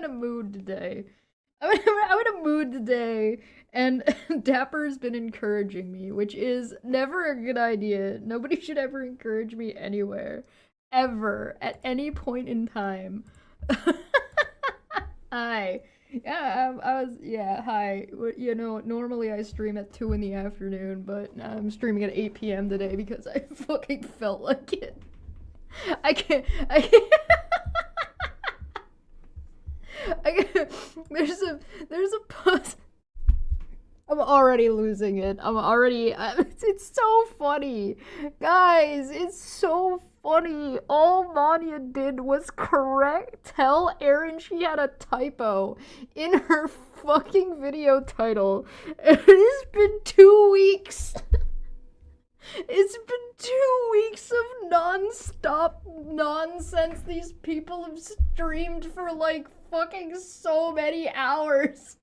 in a mood today. I'm in a mood today, and Dapper's been encouraging me, which is never a good idea. Nobody should ever encourage me anywhere, ever, at any point in time. Hi. Yeah, hi. You know, normally I stream at 2 in the afternoon, but I'm streaming at 8 p.m. today because I fucking felt like it. I can't, there's a post. I'm already losing it. It's so funny. Guys, it's so funny. All Manya did was tell Erin she had a typo in her fucking video title. And it's been 2 weeks. It's been 2 weeks of non-stop nonsense. These people have streamed for like fucking so many hours.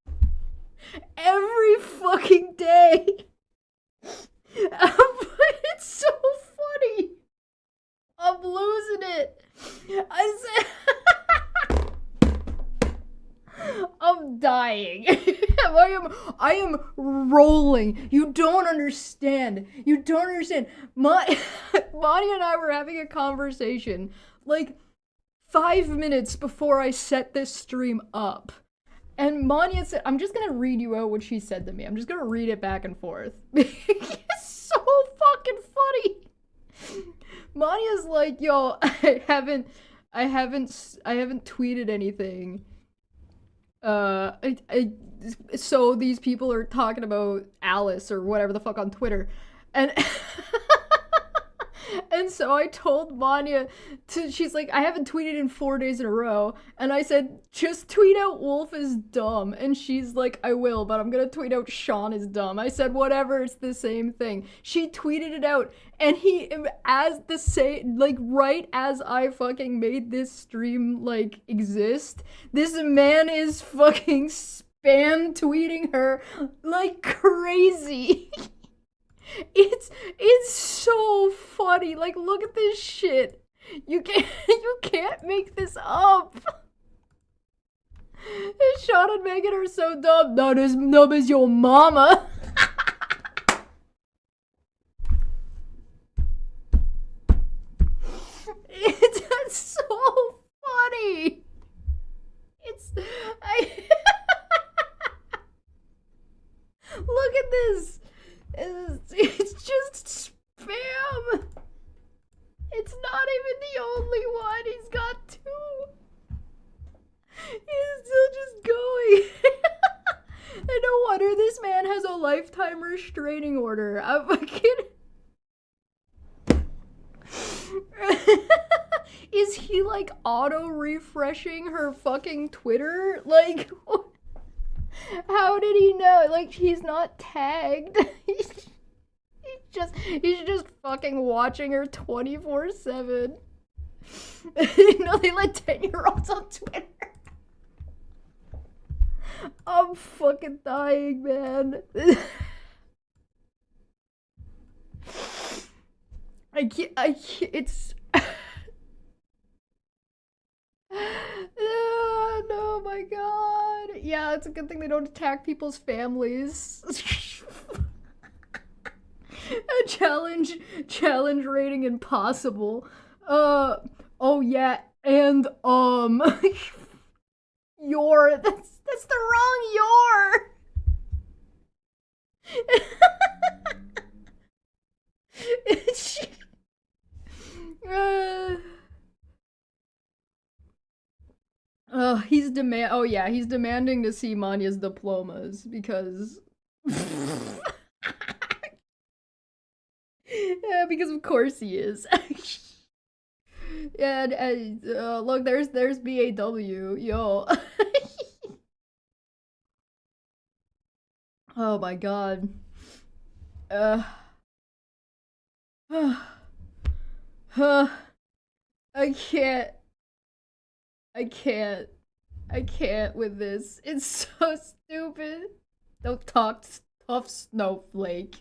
Every fucking day. It's so funny. I'm losing it. I'm dying. I am rolling. You don't understand. Monty and I were having a conversation like 5 minutes before I set this stream up. And Manya said, I'm just gonna read you out what she said to me. I'm just gonna read it back and forth. It's so fucking funny. Manya's like, yo, I haven't tweeted anything. So these people are talking about Alice or whatever the fuck on Twitter. And and so I told Manya she's like, I haven't tweeted in 4 days in a row. And I said, just tweet out Wolf is dumb. And she's like, I will, but I'm gonna tweet out Sean is dumb. I said, whatever, it's the same thing. She tweeted it out, and right as I fucking made this stream, like, exist, this man is fucking spam tweeting her like crazy. It's so funny. Like, look at this shit. You can't make this up. Sean and Megan are so dumb. Not as dumb as your mama. It's so funny. Look at this. It's just spam. It's not even the only one. He's got 2. He's still just going. And no wonder this man has a lifetime restraining order. I'm fucking... Is he like auto-refreshing her fucking Twitter? Like... How did he know? Like, he's not tagged. He's just fucking watching her 24/7. You know, they let 10-year-olds on Twitter. I'm fucking dying, man. I can't, it's... No, my god. Yeah, it's a good thing they don't attack people's families. A challenge rating impossible. Oh yeah, and that's the wrong your. He's demanding to see Manya's diplomas because yeah, because of course he is. Yeah, and look, there's BAW, yo. Oh my god. I can't. I can't with this. It's so stupid. Don't talk tough, snowflake.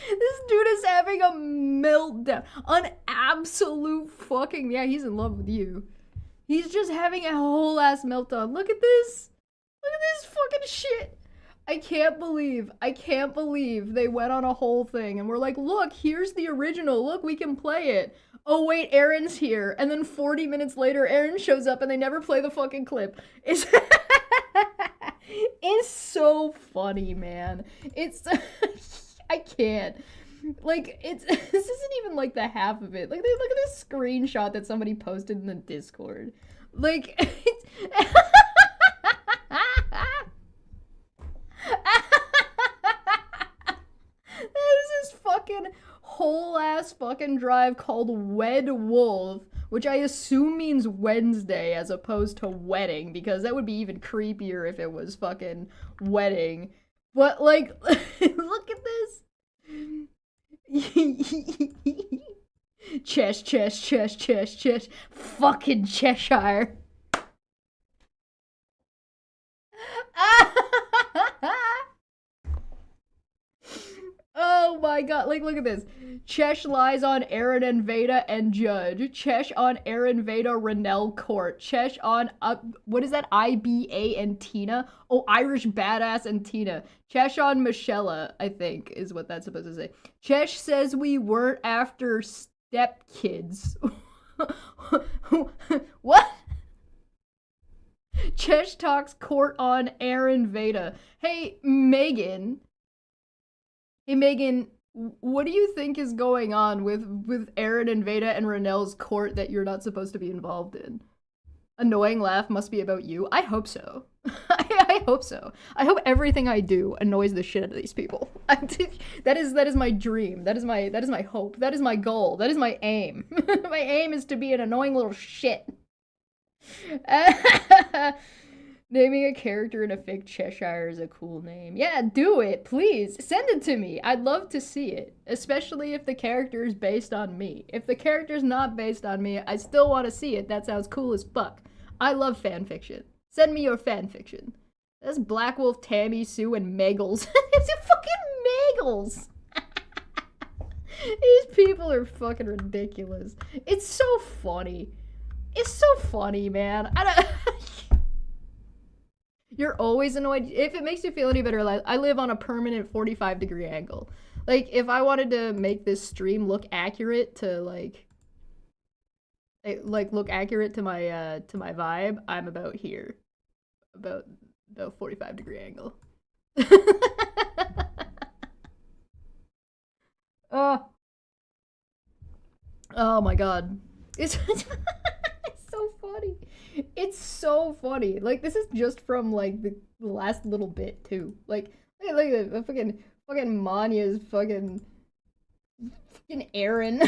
This dude is having a meltdown. An absolute fucking... Yeah, he's in love with you. He's just having a whole ass meltdown. Look at this. Look at this fucking shit. I can't believe they went on a whole thing and we're like, look, here's the original. Look, we can play it. Oh wait, Aaron's here. And then 40 minutes later, Aaron shows up and they never play the fucking clip. It's it's so funny, man. It's I can't. Like, it's this isn't even like the half of it. Like, look at this screenshot that somebody posted in the Discord. Like, it's there's this fucking whole ass fucking drive called Wed Wolf, which I assume means Wednesday as opposed to wedding, because that would be even creepier if it was fucking wedding. But like, look at this. Chesh. Fucking Cheshire. Oh my god, like, look at this. Chesh lies on Aaron and Veda and Judge. Chesh on Aaron, Veda, Renell Court. Chesh on, what is that? IBA and Tina? Oh, Irish Badass and Tina. Chesh on Michelle, I think, is what that's supposed to say. Chesh says we weren't after stepkids. What? Chesh talks court on Aaron, Veda. Hey, Megan. Hey, Megan, what do you think is going on with Aaron and Veda and Renell's court that you're not supposed to be involved in? Annoying laugh must be about you. I hope so. I hope so. I hope everything I do annoys the shit out of these people. That is my dream. That is my hope. That is my goal. That is my aim. My aim is to be an annoying little shit. Naming a character in a fake Cheshire is a cool name. Yeah, do it, please. Send it to me. I'd love to see it. Especially if the character is based on me. If the character's not based on me, I still want to see it. That sounds cool as fuck. I love fanfiction. Send me your fanfiction. That's Black Wolf, Tammy, Sue, and Megals. It's a fucking Megals! These people are fucking ridiculous. It's so funny. It's so funny, man. I don't... You're always annoyed. If it makes you feel any better, I live on a permanent 45-degree angle. Like, if I wanted to make this stream look accurate to, like look accurate to my vibe, I'm about here. About 45-degree angle. Oh my god. It's so funny. It's so funny. Like, this is just from, like, the last little bit, too. Like, look at the fucking Manya's fucking Aaron.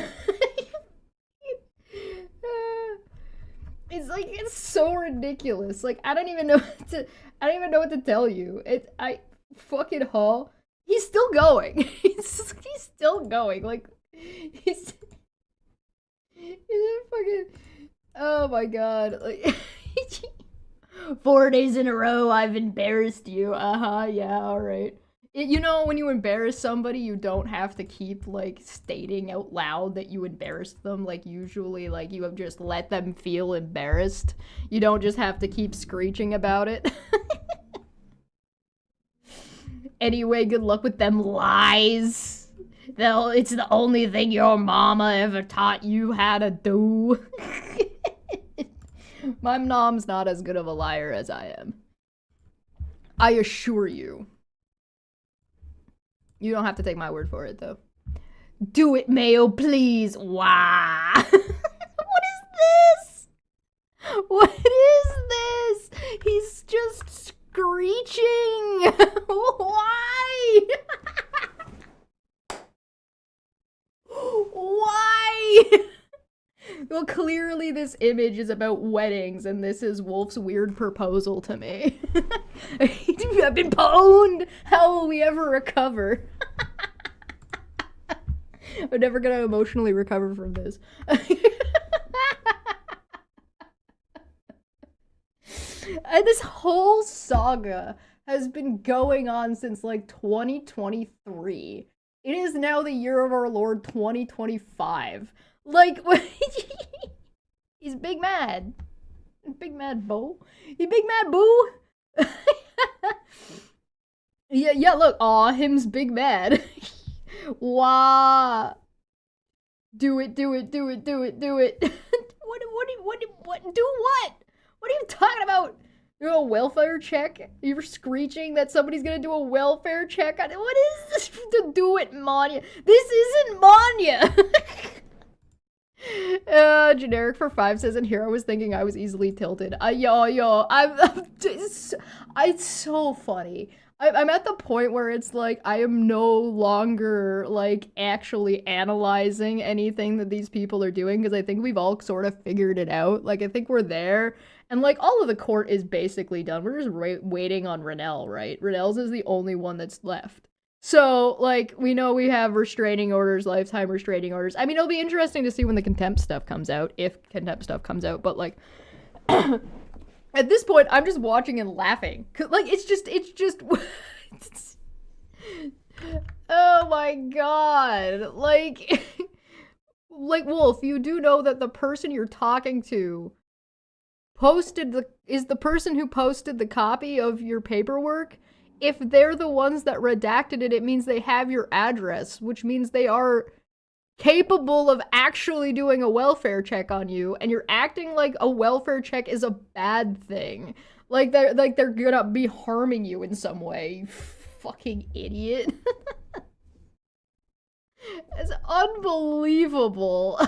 It's like, it's so ridiculous. Like, I don't even know what to tell you. Fucking Hall. He's still going. He's still going. Like, he's a fucking... Oh my god. Like, 4 days in a row I've embarrassed you. Yeah, alright. You know, when you embarrass somebody, you don't have to keep, like, stating out loud that you embarrassed them. Like, usually, like, you have just let them feel embarrassed. You don't just have to keep screeching about it. Anyway, good luck with them lies. It's the only thing your mama ever taught you how to do. My mom's not as good of a liar as I am. I assure you. You don't have to take my word for it, though. Do it, Mayo, please. Wow. What is this? What is this? He's just screeching. Why? Why? Well, clearly this image is about weddings, and this is Wolf's weird proposal to me. I've been pwned! How will we ever recover? I'm never gonna emotionally recover from this. And this whole saga has been going on since, like, 2023. It is now the year of our Lord 2025. Like, he's big mad. Big Mad Bo. You Big Mad Boo. Yeah, look. Aw, him's Big Mad. Wow. Do it, do it, do it, do it, do it. Do what? What are you talking about? Do a welfare check? You're screeching that somebody's gonna do a welfare check on it? What is this to do it, Manya? This isn't Manya! Generic for 5 says, and here I was thinking I was easily tilted. It's so funny. I'm at the point where it's like, I am no longer, like, actually analyzing anything that these people are doing, because I think we've all sort of figured it out. Like, I think we're there, and, like, all of the court is basically done. We're just waiting on Renell, right? Renell's is the only one that's left. So, like, we know we have restraining orders, lifetime restraining orders. I mean, it'll be interesting to see when the contempt stuff comes out, if contempt stuff comes out, but, like... At this point, I'm just watching and laughing. Like, it's just... oh my god. Like, Wolf, you do know that the person you're talking to is the person who posted the copy of your paperwork. If they're the ones that redacted it, it means they have your address, which means they are capable of actually doing a welfare check on you, and you're acting like a welfare check is a bad thing. Like they're gonna be harming you in some way, you fucking idiot. It's unbelievable.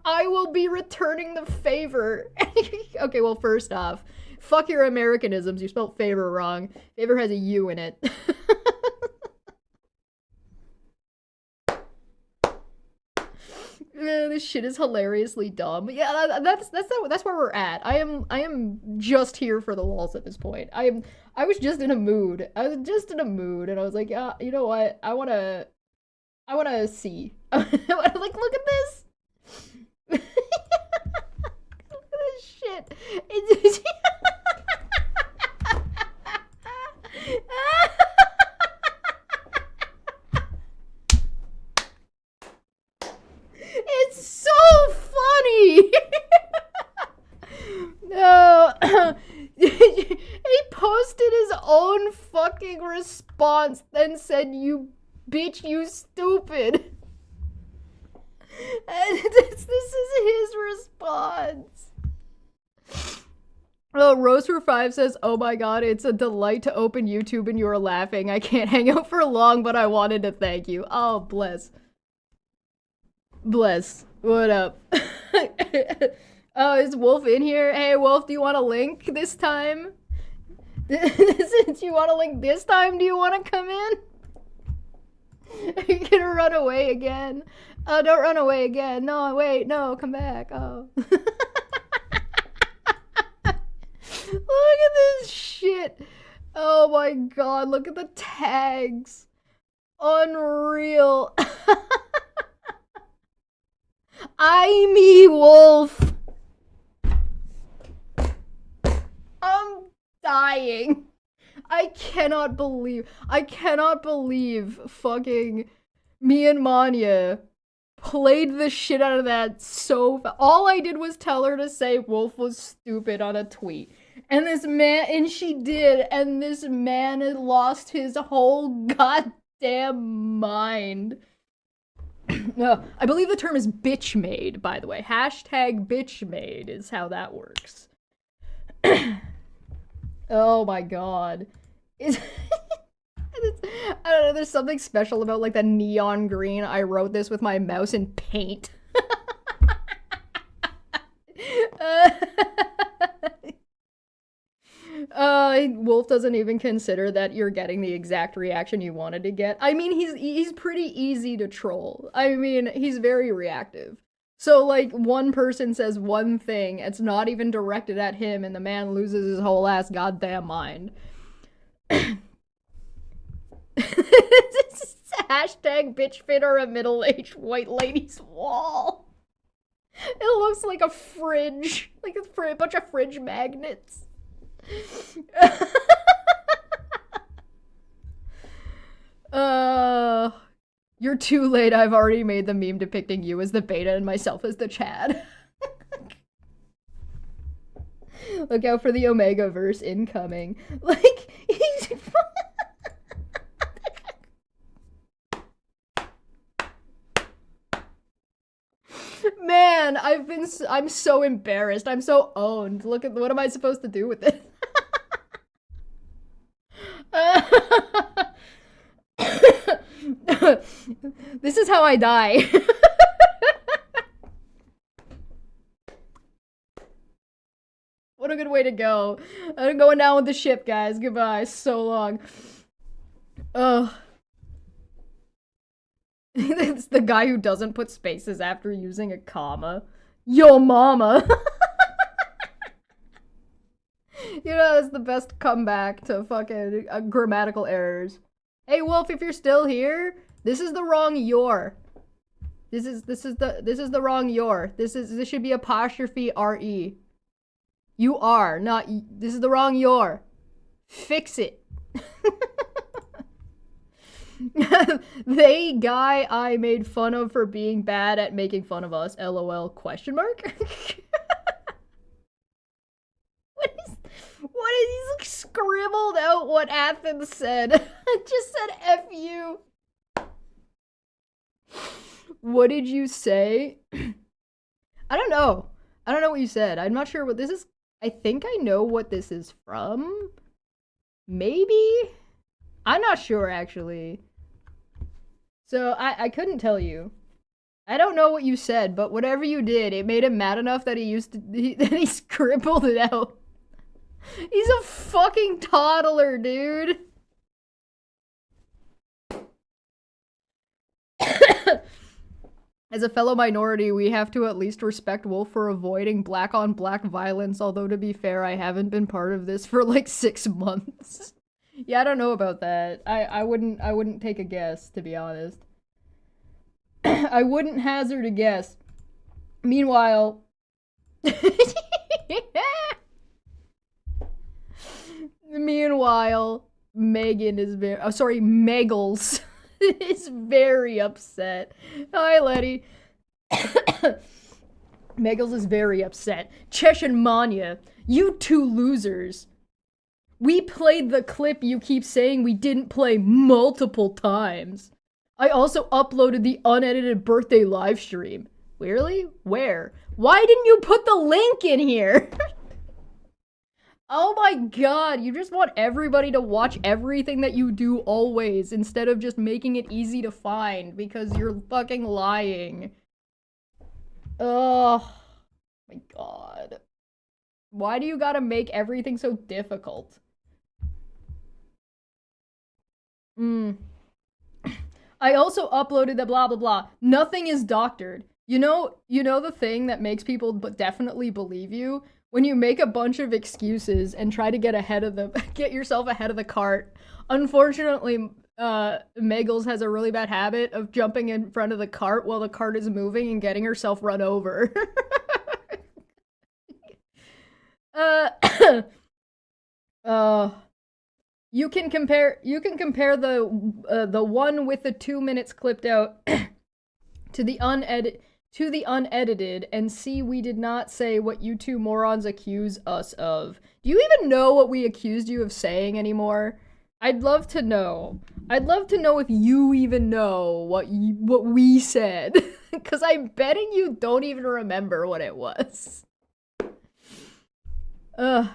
I will be returning the favor. Okay, well, first off, fuck your Americanisms, you spelled favor wrong. Favor has a U in it. This shit is hilariously dumb. Yeah, that's where we're at. I am just here for the lols at this point. I was just in a mood. I was just in a mood, and I was like, yeah, you know what? I wanna see. Like, look at this. Look at this shit. It's so funny. No. He posted his own fucking response, then said, "You bitch, you stupid." And this is his response. Oh, Rose for 5 says, "Oh my god, it's a delight to open YouTube and you're laughing. I can't hang out for long, but I wanted to thank you." Oh, bless. Bless. What up? Oh, is Wolf in here? Hey, Wolf, do you want a link this time? Since you want a link this time, do you want to come in? Are you gonna run away again? Oh, don't run away again. No, wait, no, come back. Oh. Look at this shit. Oh my god, look at the tags. Unreal. I Wolf. I'm dying. I cannot believe fucking me and Manya played the shit out of that so all I did was tell her to say Wolf was stupid on a tweet. And she did, and this man had lost his whole goddamn mind. I believe the term is bitch made, by the way. Hashtag bitch made is how that works. Oh my god. I don't know, there's something special about like the neon green. I wrote this with my mouse in paint. Wolf doesn't even consider that you're getting the exact reaction you wanted to get. I mean, he's pretty easy to troll. I mean, he's very reactive. So, like, one person says one thing, it's not even directed at him, and the man loses his whole ass goddamn mind. Hashtag bitch fit or a middle-aged white lady's wall. It looks like a fridge. Like a bunch of fridge magnets. You're too late. I've already made the meme depicting you as the beta and myself as the Chad. Look out for the Omega verse incoming. Like, he's. Man, I'm so embarrassed. I'm so owned. Look at, what am I supposed to do with this? This is how I die. What a good way to go. I'm going down with the ship, guys. Goodbye. So long. Ugh. It's the guy who doesn't put spaces after using a comma. Yo mama. You know, that's the best comeback to fucking grammatical errors. Hey Wolf, if you're still here, this is the wrong your. This is the wrong your. This should be apostrophe re. You are, not, this is the wrong your. Fix it. They guy I made fun of for being bad at making fun of us. LOL question mark? What is he's like scribbled out what Athens said. It just said F you. What did you say? I don't know. I don't know what you said. I'm not sure what this is. I think I know what this is from. Maybe? I'm not sure actually. So I couldn't tell you. I don't know what you said, but whatever you did, it made him mad enough that he scribbled it out. He's a fucking toddler, dude. As a fellow minority, we have to at least respect Wolf for avoiding black-on-black violence, although to be fair, I haven't been part of this for like 6 months. Yeah, I don't know about that. I wouldn't take a guess, to be honest. I wouldn't hazard a guess. Meanwhile... Meanwhile, Megan is very... Oh, sorry, Meggles is very upset. Hi, Letty. Meggles is very upset. Chesh and Manya, you two losers. We played the clip you keep saying we didn't play multiple times. I also uploaded the unedited birthday live stream. Really? Where? Why didn't you put the link in here? Oh my god, you just want everybody to watch everything that you do always, instead of just making it easy to find, because you're fucking lying. Oh my god. Why do you gotta make everything so difficult? I also uploaded the blah blah blah. Nothing is doctored. You know the thing that makes people definitely believe you? When you make a bunch of excuses and try to get yourself ahead of the cart. Unfortunately, Meggles has a really bad habit of jumping in front of the cart while the cart is moving and getting herself run over. You can compare the one with the 2 minutes clipped out to the unedited and see we did not say what you two morons accuse us of. Do you even know what we accused you of saying anymore? I'd love to know. I'd love to know if you even know what we said. Because I'm betting you don't even remember what it was. And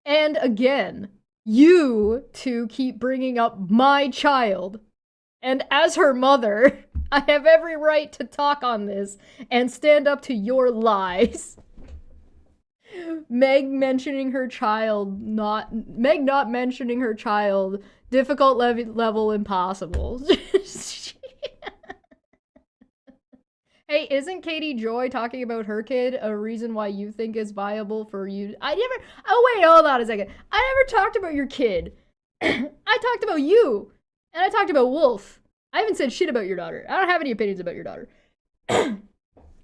again, you two keep bringing up my child. And as her mother, I have every right to talk on this and stand up to your lies. Meg not mentioning her child, difficult level impossible. Hey, isn't Katie Joy talking about her kid a reason why you think it's viable for you? Oh wait, hold on a second. I never talked about your kid. I talked about you. And I talked about Wolf. I haven't said shit about your daughter. I don't have any opinions about your daughter. The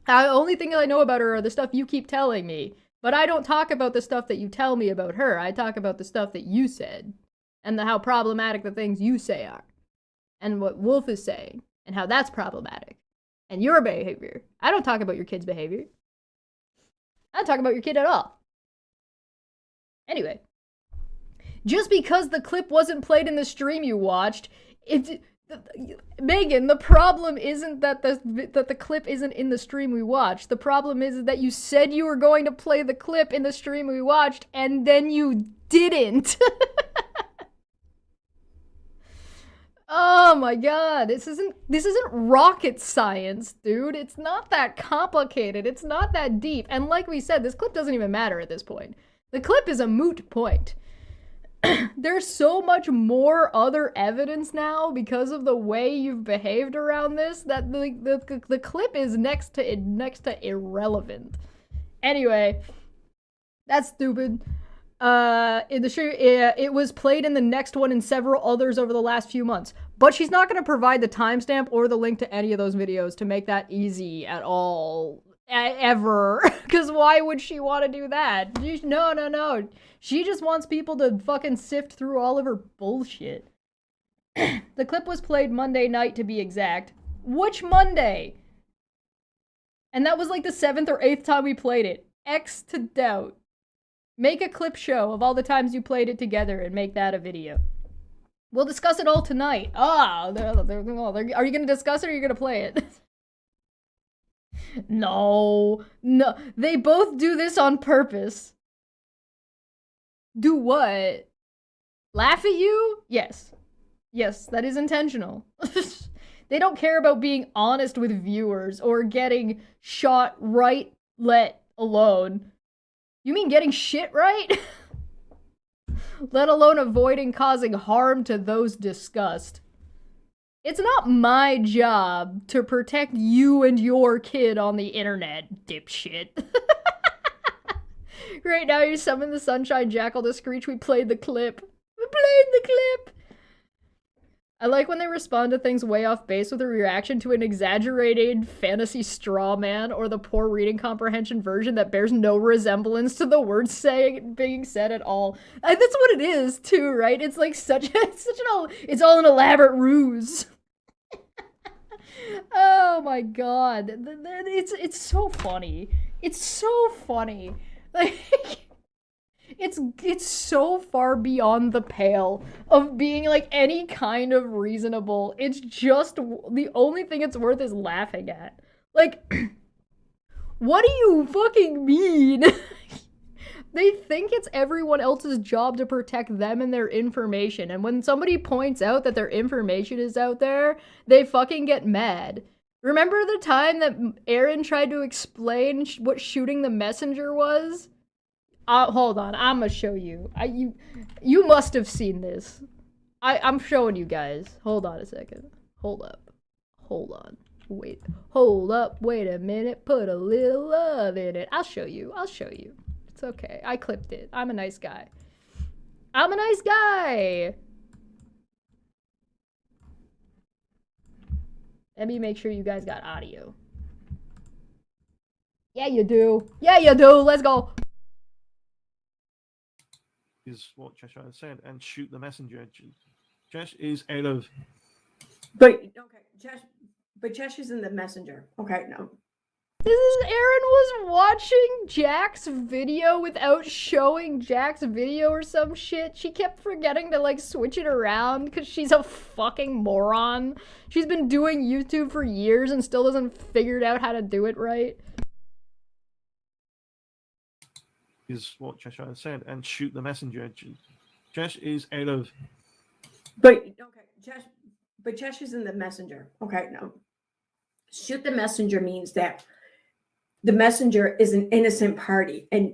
only thing I know about her are the stuff you keep telling me. But I don't talk about the stuff that you tell me about her. I talk about the stuff that you said. And how problematic the things you say are. And what Wolf is saying. And how that's problematic. And your behavior. I don't talk about your kid's behavior. I don't talk about your kid at all. Anyway, just because the clip wasn't played in the stream you watched, Megan, the problem isn't that the clip isn't in the stream we watched. The problem is that you said you were going to play the clip in the stream we watched, and then you didn't. Oh my god, this isn't rocket science, dude. It's not that complicated. It's not that deep. And like we said, this clip doesn't even matter at this point. The clip is a moot point. There's so much more other evidence now because of the way you've behaved around this that the clip is next to irrelevant. Anyway, that's stupid. In the stream, it was played in the next one and several others over the last few months. But she's not going to provide the timestamp or the link to any of those videos to make that easy at all. Ever. Because why would she want to do that? No. She just wants people to fucking sift through all of her bullshit. The clip was played Monday night, to be exact. Which Monday? And that was like the 7th or 8th time we played it. X to doubt. Make a clip show of all the times you played it together and make that a video. We'll discuss it all tonight. Are you going to discuss it or are you going to play it? No. They both do this on purpose. Do what? Laugh at you? Yes. Yes, that is intentional. They don't care about being honest with viewers or getting shot right, let alone. You mean getting shit right? Let alone avoiding causing harm to those discussed. It's not my job to protect you and your kid on the internet, dipshit. Right now you summon the Sunshine Jackal to screech, we played the clip. I like when they respond to things way off base with a reaction to an exaggerated fantasy straw man or the poor reading comprehension version that bears no resemblance to the words being said at all. That's what it is too, right? It's like it's all an elaborate ruse. Oh my god. It's so funny. It's so funny. Like, it's so far beyond the pale of being like any kind of reasonable. It's just the only thing it's worth is laughing at. Like, what do you fucking mean? They think it's everyone else's job to protect them and their information. And when somebody points out that their information is out there, they fucking get mad. Remember the time that Aaron tried to explain what shooting the messenger was? Hold on, I'm gonna show you. You must have seen this. I'm showing you guys. Hold on a second. Hold up. Hold on. Wait. Hold up. Wait a minute. Put a little love in it. I'll show you. It's okay. I clipped it. I'm a nice guy. Let me make sure you guys got audio. Yeah, you do. Let's go. Is what Chesh said, and shoot the messenger. Chesh is out of. But okay, Chesh is in the messenger. Okay, no. Aaron was watching Jack's video without showing Jack's video or some shit. She kept forgetting to like switch it around because she's a fucking moron. She's been doing YouTube for years and still hasn't figured out how to do it right. Is what Chesh said, and shoot the messenger. Chesh is out of. But okay, Chesh is in the messenger. Okay, no. Shoot the messenger means that the messenger is an innocent party and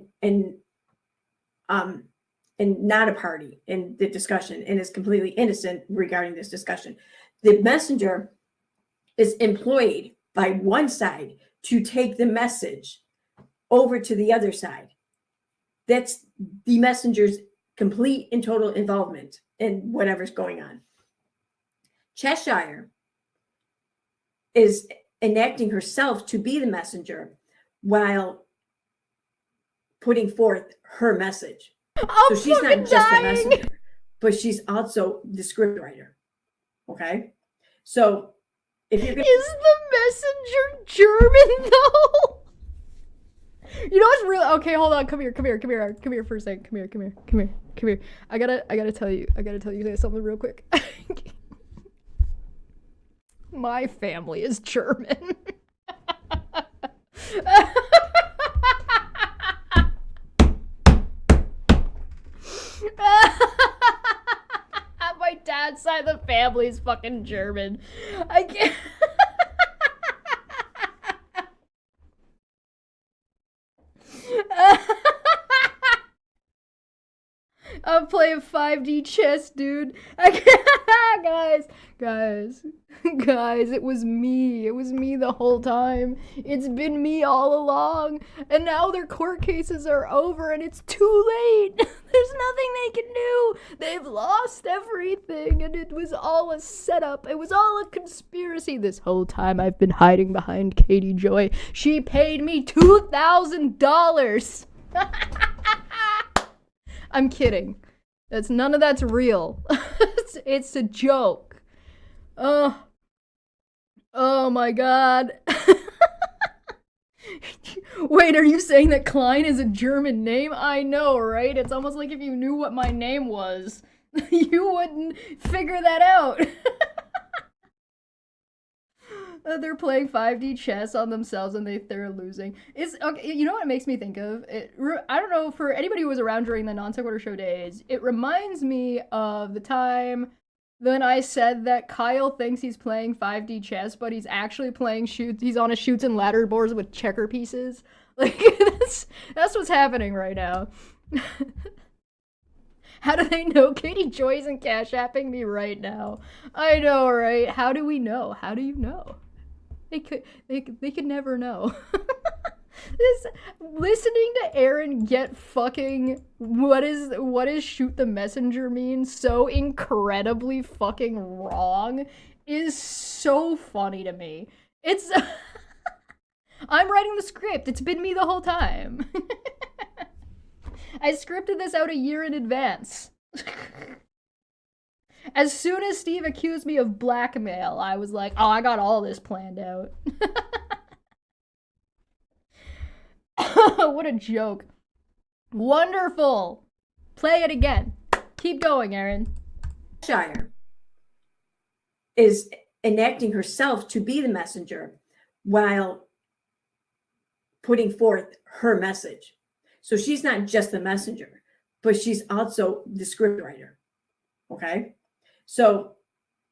not a party in the discussion and is completely innocent regarding this discussion. The messenger is employed by one side to take the message over to the other side. That's the messenger's complete and total involvement in whatever's going on. Cheshire is enacting herself to be the messenger while putting forth her message. So she's not just a messenger, but she's also the scriptwriter. Okay? So if you're gonna... Is the messenger German though? You know what's real? Okay, hold on. Come here for a second. Come here. I gotta tell you something real quick. My family is German. My dad's side of the family is fucking German. I can't. I'm playing 5D chess, dude. I can't. Guys, it was me. It was me the whole time. It's been me all along. And now their court cases are over and it's too late. There's nothing they can do. They've lost everything and it was all a setup. It was all a conspiracy. This whole time I've been hiding behind Katie Joy. She paid me $2,000. I'm kidding. None of that's real. It's a joke. Oh my god. Wait, are you saying that Klein is a German name? I know, right? It's almost like if you knew what my name was, you wouldn't figure that out. They're playing 5D chess on themselves and they're losing. It's okay. You know what it makes me think of? I don't know, for anybody who was around during the Non Sequitur Show days, it reminds me of the time when I said that Kyle thinks he's playing 5D chess, but he's actually playing he's on a shoots and ladder boards with checker pieces. Like, that's what's happening right now. How do they know Katie Joy isn't cash apping me right now? I know, right? How do we know? How do you know? They could never know. Listening to Aaron get fucking what is shoot the messenger mean so incredibly fucking wrong is so funny to me. It's I'm writing the script. It's been me the whole time. I scripted this out a year in advance. As soon as Steve accused me of blackmail, I was like, oh, I got all this planned out. What a joke. Wonderful. Play it again. Keep going, Aaron. Shire is enacting herself to be the messenger while putting forth her message. So she's not just the messenger, but she's also the scriptwriter. Okay? So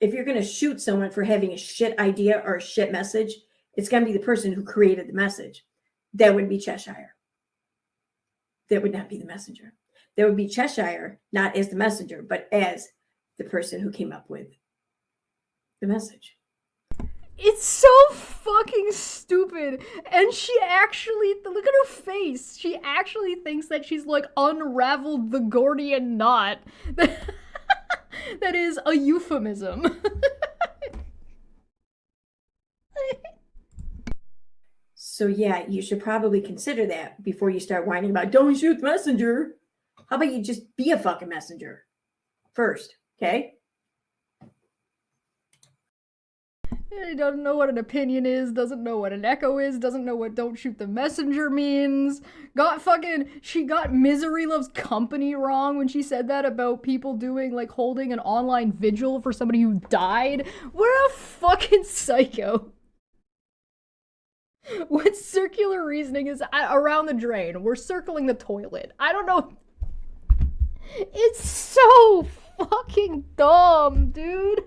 if you're going to shoot someone for having a shit idea or a shit message, it's going to be the person who created the message. That would be Cheshire. That would not be the messenger. That would be Cheshire, not as the messenger, but as the person who came up with the message. It's so fucking stupid. And she actually, look at her face. She actually thinks that she's like unraveled the Gordian knot. That is a euphemism. So yeah, you should probably consider that before you start whining about don't shoot the messenger. How about you just be a fucking messenger first, okay? He doesn't know what an opinion is, doesn't know what an echo is, doesn't know what don't shoot the messenger means. She got Misery Loves Company wrong when she said that about people doing, like, holding an online vigil for somebody who died. We're a fucking psycho. What circular reasoning is around the drain? We're circling the toilet. I don't know. It's so fucking dumb, dude.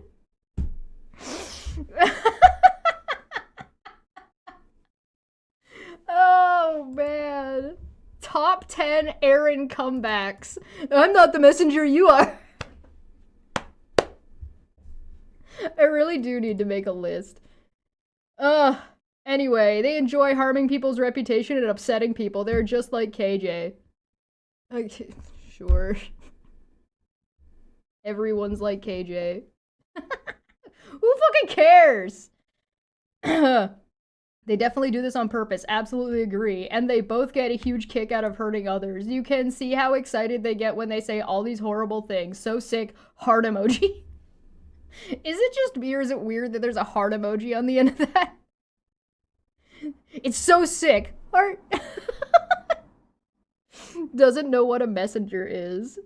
Oh man. Top 10 Aaron comebacks. I'm not the messenger, you are. I really do need to make a list. Anyway, they enjoy harming people's reputation and upsetting people. They're just like KJ. Okay, sure. Everyone's like KJ. Who fucking cares? They definitely do this on purpose. Absolutely agree. And they both get a huge kick out of hurting others. You can see how excited they get when they say all these horrible things. So sick. Heart emoji. Is it just me or is it weird that there's a heart emoji on the end of that? It's so sick. Heart. doesn't know what a messenger is.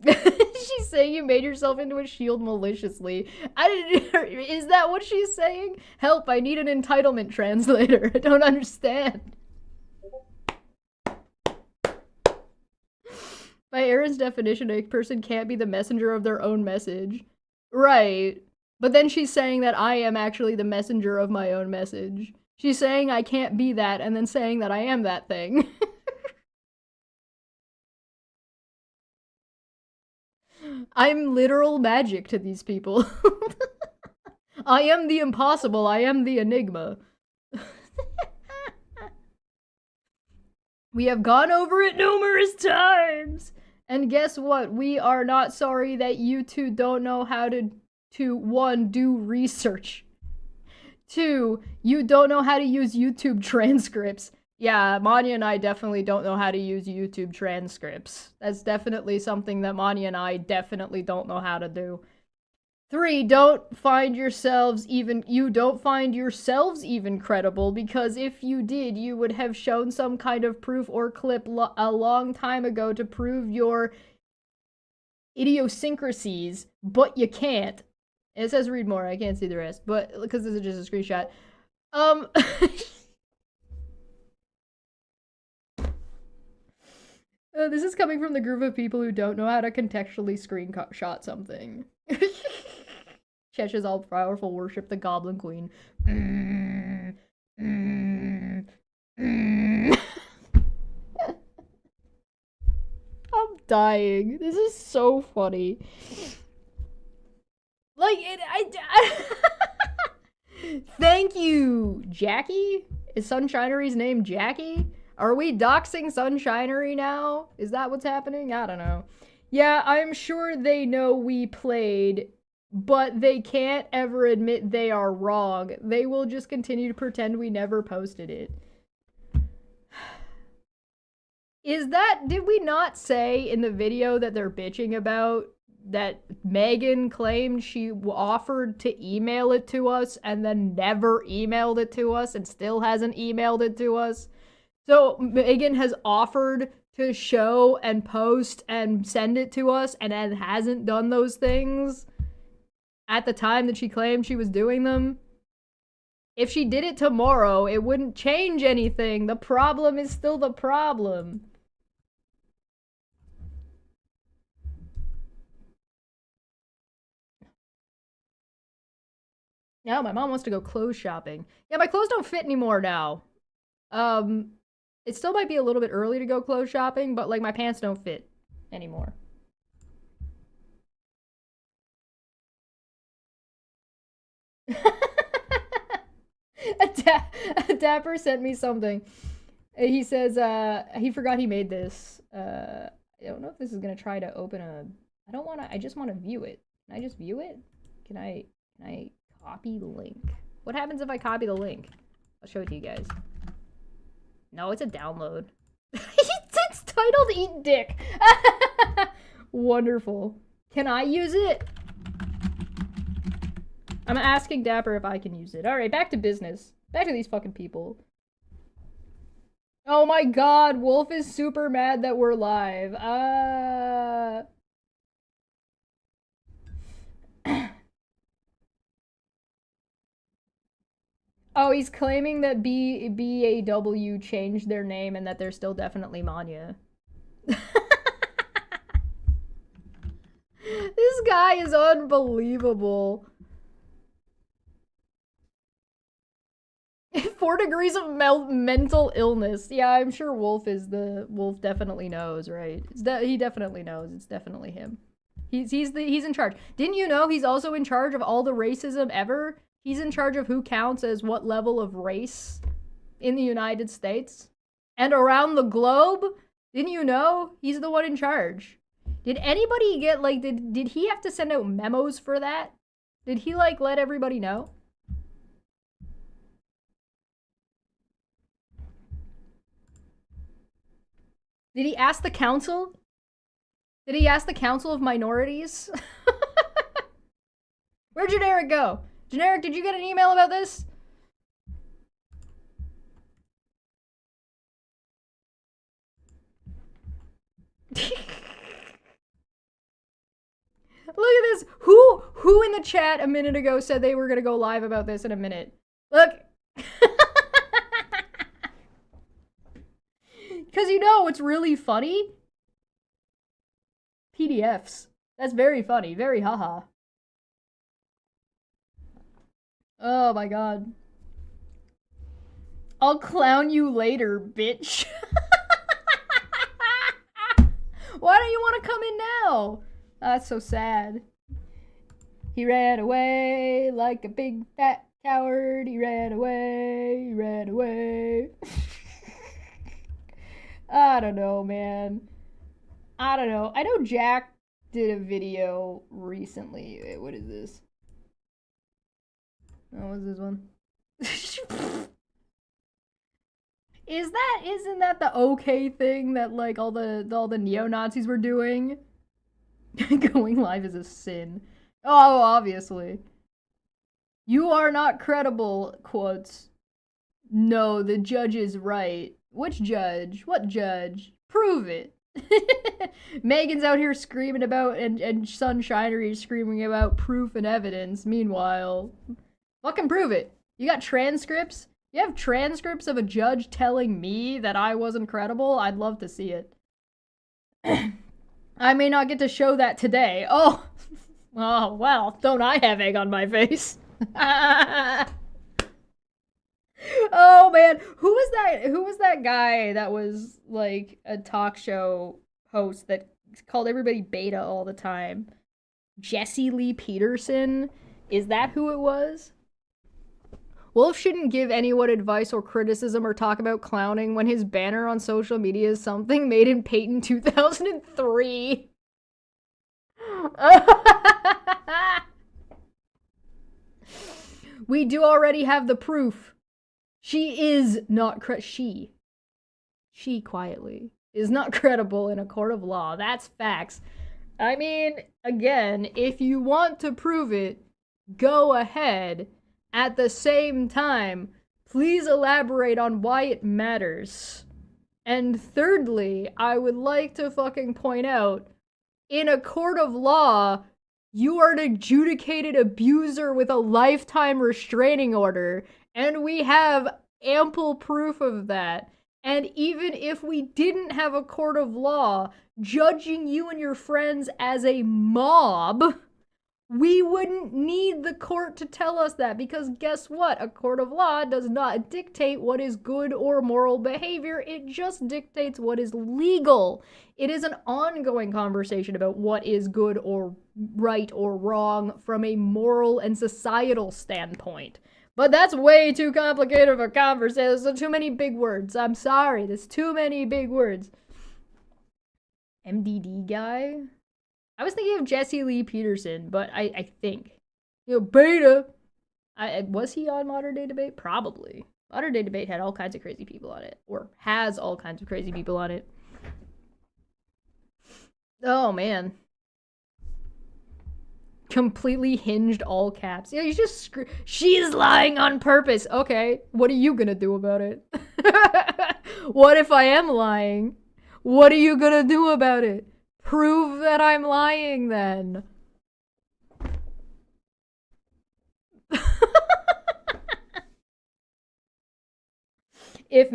She's saying you made yourself into a shield maliciously. Is that what she's saying? Help, I need an entitlement translator. I don't understand. By Aaron's definition, a person can't be the messenger of their own message. Right. But then she's saying that I am actually the messenger of my own message. She's saying I can't be that, and then saying that I am that thing. I'm literal magic to these people. I am the impossible. I am the enigma. We have gone over it numerous times. And guess what? We are not sorry that you two don't know how to one, do research. Two, you don't know how to use YouTube transcripts. Yeah, Manya and I definitely don't know how to use YouTube transcripts. That's definitely something that Manya and I definitely don't know how to do. Three, don't find yourselves even credible, because if you did, you would have shown some kind of proof or clip a long time ago to prove your idiosyncrasies, but you can't. It says read more, I can't see the rest, but because this is just a screenshot. This is coming from the group of people who don't know how to contextually screenshot something. Chesh is all powerful, worship the Goblin Queen. I'm dying. This is so funny. Like, Thank you, Jackie? Is Sunshinery's name Jackie? Are we doxing Sunshinery now? Is that what's happening? I don't know. Yeah, I'm sure they know we played, but they can't ever admit they are wrong. They will just continue to pretend we never posted it. Did we not say in the video that they're bitching about that Megan claimed she offered to email it to us and then never emailed it to us and still hasn't emailed it to us? So Megan has offered to show and post and send it to us and then hasn't done those things at the time that she claimed she was doing them. If she did it tomorrow, it wouldn't change anything. The problem is still the problem. Yeah, my mom wants to go clothes shopping. Yeah, my clothes don't fit anymore now. It still might be a little bit early to go clothes shopping, but like my pants don't fit anymore. A Dapper sent me something. He says, he forgot he made this. I don't know if this is gonna try to open a... I just want to view it. Can I just view it? Can I copy link? What happens if I copy the link? I'll show it to you guys. No, it's a download. It's titled Eat Dick. Wonderful. Can I use it? I'm asking Dapper if I can use it. Alright, back to business. Back to these fucking people. Oh my god, Wolf is super mad that we're live. Oh, he's claiming that BAW changed their name and that they're still definitely Manya. This guy is unbelievable. 4 degrees of mental illness. Yeah, I'm sure Wolf definitely knows, right? He definitely knows. It's definitely him. He's in charge. Didn't you know he's also in charge of all the racism ever? He's in charge of who counts as what level of race in the United States and around the globe. Didn't you know? He's the one in charge. Did anybody get, like, did he have to send out memos for that? Did he, like, let everybody know? Did he ask the council? Did he ask the council of minorities? Where'd Generic go? Generic, did you get an email about this? Look at this. Who in the chat a minute ago said they were gonna go live about this in a minute? Look. Because you know what's really funny? PDFs. That's very funny. Very haha. Oh my god. I'll clown you later, bitch. Why don't you want to come in now? That's so sad. He ran away like a big fat coward. He ran away. He ran away. I don't know, man. I don't know. I know Jack did a video recently. Wait, what is this? Oh, what's this one? Isn't that the okay thing that like all the neo-Nazis were doing? Going live is a sin. Oh, obviously. You are not credible, quotes. No, the judge is right. Which judge? What judge? Prove it. Megan's out here screaming about, and Sunshinery is screaming about proof and evidence. Meanwhile, fucking prove it. You got transcripts? You have transcripts of a judge telling me that I wasn't credible? I'd love to see it. I may not get to show that today. Oh, oh well, don't I have egg on my face? Oh man, who was that guy that was like a talk show host that called everybody beta all the time? Jesse Lee Peterson? Is that who it was? Wolf shouldn't give anyone advice or criticism or talk about clowning when his banner on social media is something made in Peyton 2003. We do already have the proof. She is not she quietly is not credible in a court of law. That's facts. I mean, again, if you want to prove it, go ahead. At the same time, please elaborate on why it matters. And thirdly, I would like to fucking point out, in a court of law, you are an adjudicated abuser with a lifetime restraining order, and we have ample proof of that. And even if we didn't have a court of law judging you and your friends as a mob, we wouldn't need the court to tell us that, because guess what? A court of law does not dictate what is good or moral behavior. It just dictates what is legal. It is an ongoing conversation about what is good or right or wrong from a moral and societal standpoint. But that's way too complicated of a conversation. There's too many big words. I'm sorry. There's too many big words. MDD guy? I was thinking of Jesse Lee Peterson, but I think, beta. Was he on Modern Day Debate? Probably. Modern Day Debate had all kinds of crazy people on it, or has all kinds of crazy people on it. Oh man. Completely hinged all caps. Yeah, you just she's lying on purpose. Okay, what are you gonna do about it? What if I am lying? What are you gonna do about it? Prove that I'm lying, then. If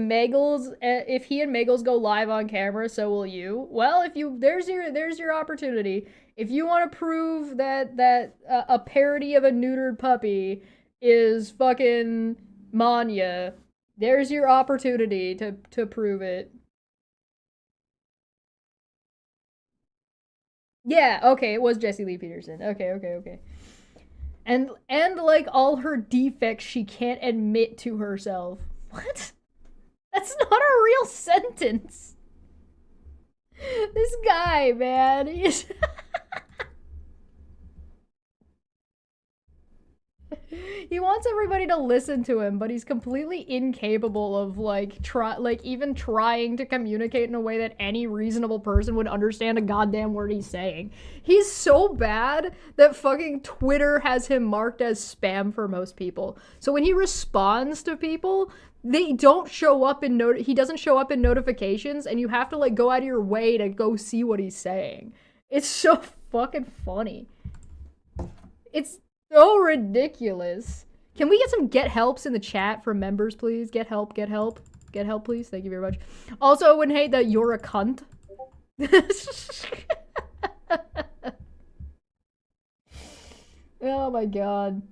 he and Megals go live on camera, so will you. Well, there's your opportunity. If you want to prove that a parody of a neutered puppy is fucking Manya, there's your opportunity to prove it. Yeah, okay, it was Jesse Lee Peterson. Okay. And like all her defects she can't admit to herself. What? That's not a real sentence. This guy, man. He wants everybody to listen to him, but he's completely incapable of even trying to communicate in a way that any reasonable person would understand a goddamn word he's saying. He's so bad that fucking Twitter has him marked as spam for most people. So when he responds to people, they don't show up in he doesn't show up in notifications, and you have to like go out of your way to go see what he's saying. It's so fucking funny. It's so ridiculous. Can we get some get helps in the chat from members, please? Get help, get help. Get help, please. Thank you very much. Also, I wouldn't hate that you're a cunt. Oh my god.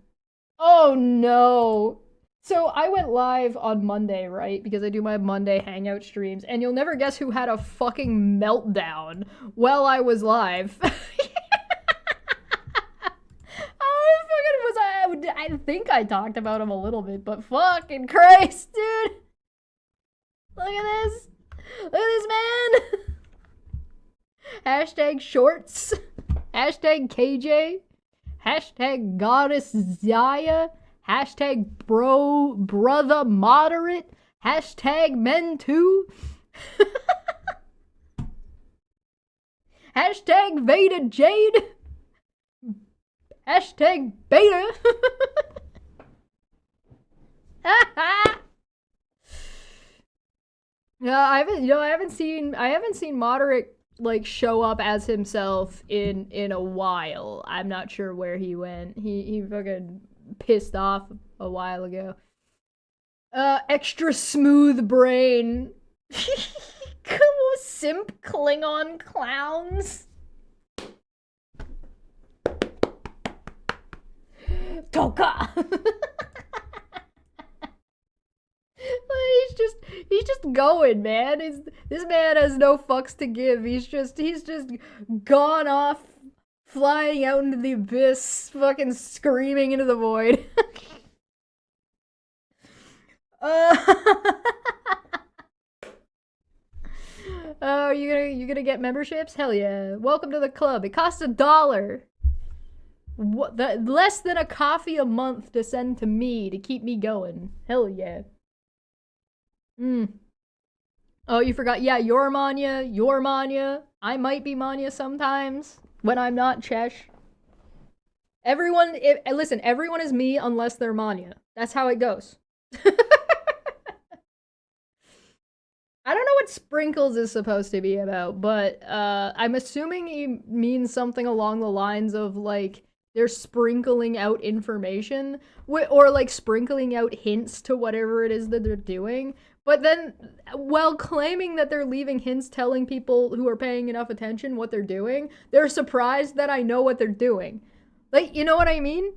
Oh no. So I went live on Monday, right? Because I do my Monday hangout streams, and you'll never guess who had a fucking meltdown while I was live. I think I talked about him a little bit, but fucking Christ, dude. Look at this. Look at this man. Hashtag shorts. Hashtag KJ. Hashtag goddess Zaya. Hashtag brother moderate. Hashtag men too. Hashtag Veda Jade. Hashtag beta. I haven't seen Moderate like show up as himself in a while. I'm not sure where he went. He fucking pissed off a while ago. Extra smooth brain. Simp Klingon clowns. Toka. He's just going, man. This man has no fucks to give. He's just gone off, flying out into the abyss, fucking screaming into the void. Oh, you gonna get memberships? Hell yeah! Welcome to the club. It costs $1. What? Less than a coffee a month to send to me to keep me going. Hell yeah. Oh, you forgot. Yeah, you're Manya. You're Manya. I might be Manya sometimes when I'm not Chesh. Listen, everyone is me unless they're Manya. That's how it goes. I don't know what Sprinkles is supposed to be about, but I'm assuming he means something along the lines of, like, they're sprinkling out information, or, like, sprinkling out hints to whatever it is that they're doing. But then, while claiming that they're leaving hints telling people who are paying enough attention what they're doing, they're surprised that I know what they're doing. Like, you know what I mean?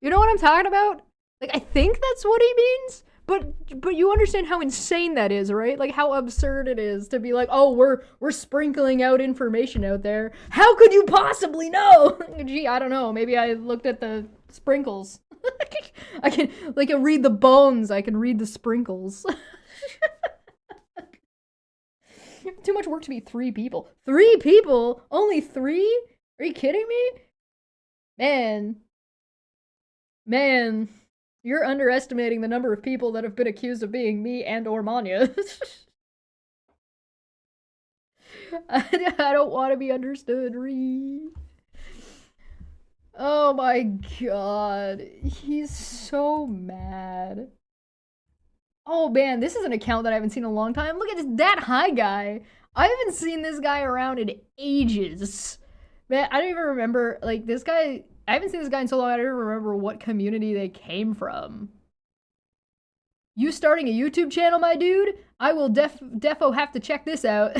You know what I'm talking about? Like, I think that's what he means? But you understand how insane that is, right? Like, how absurd it is to be like, oh, we're sprinkling out information out there. How could you possibly know? Gee, I don't know. Maybe I looked at the sprinkles. I can read the bones. I can read the sprinkles. Too much work to be 3 people. 3 people? Only 3? Are you kidding me? Man. You're underestimating the number of people that have been accused of being me and or Manya. I don't want to be understood, Ree. Oh my god. He's so mad. Oh man, this is an account that I haven't seen in a long time. Look at this That High guy. I haven't seen this guy around in ages. Man, I don't even remember, like, this guy... I haven't seen this guy in so long, I don't even remember what community they came from. You starting a YouTube channel, my dude? I will defo have to check this out.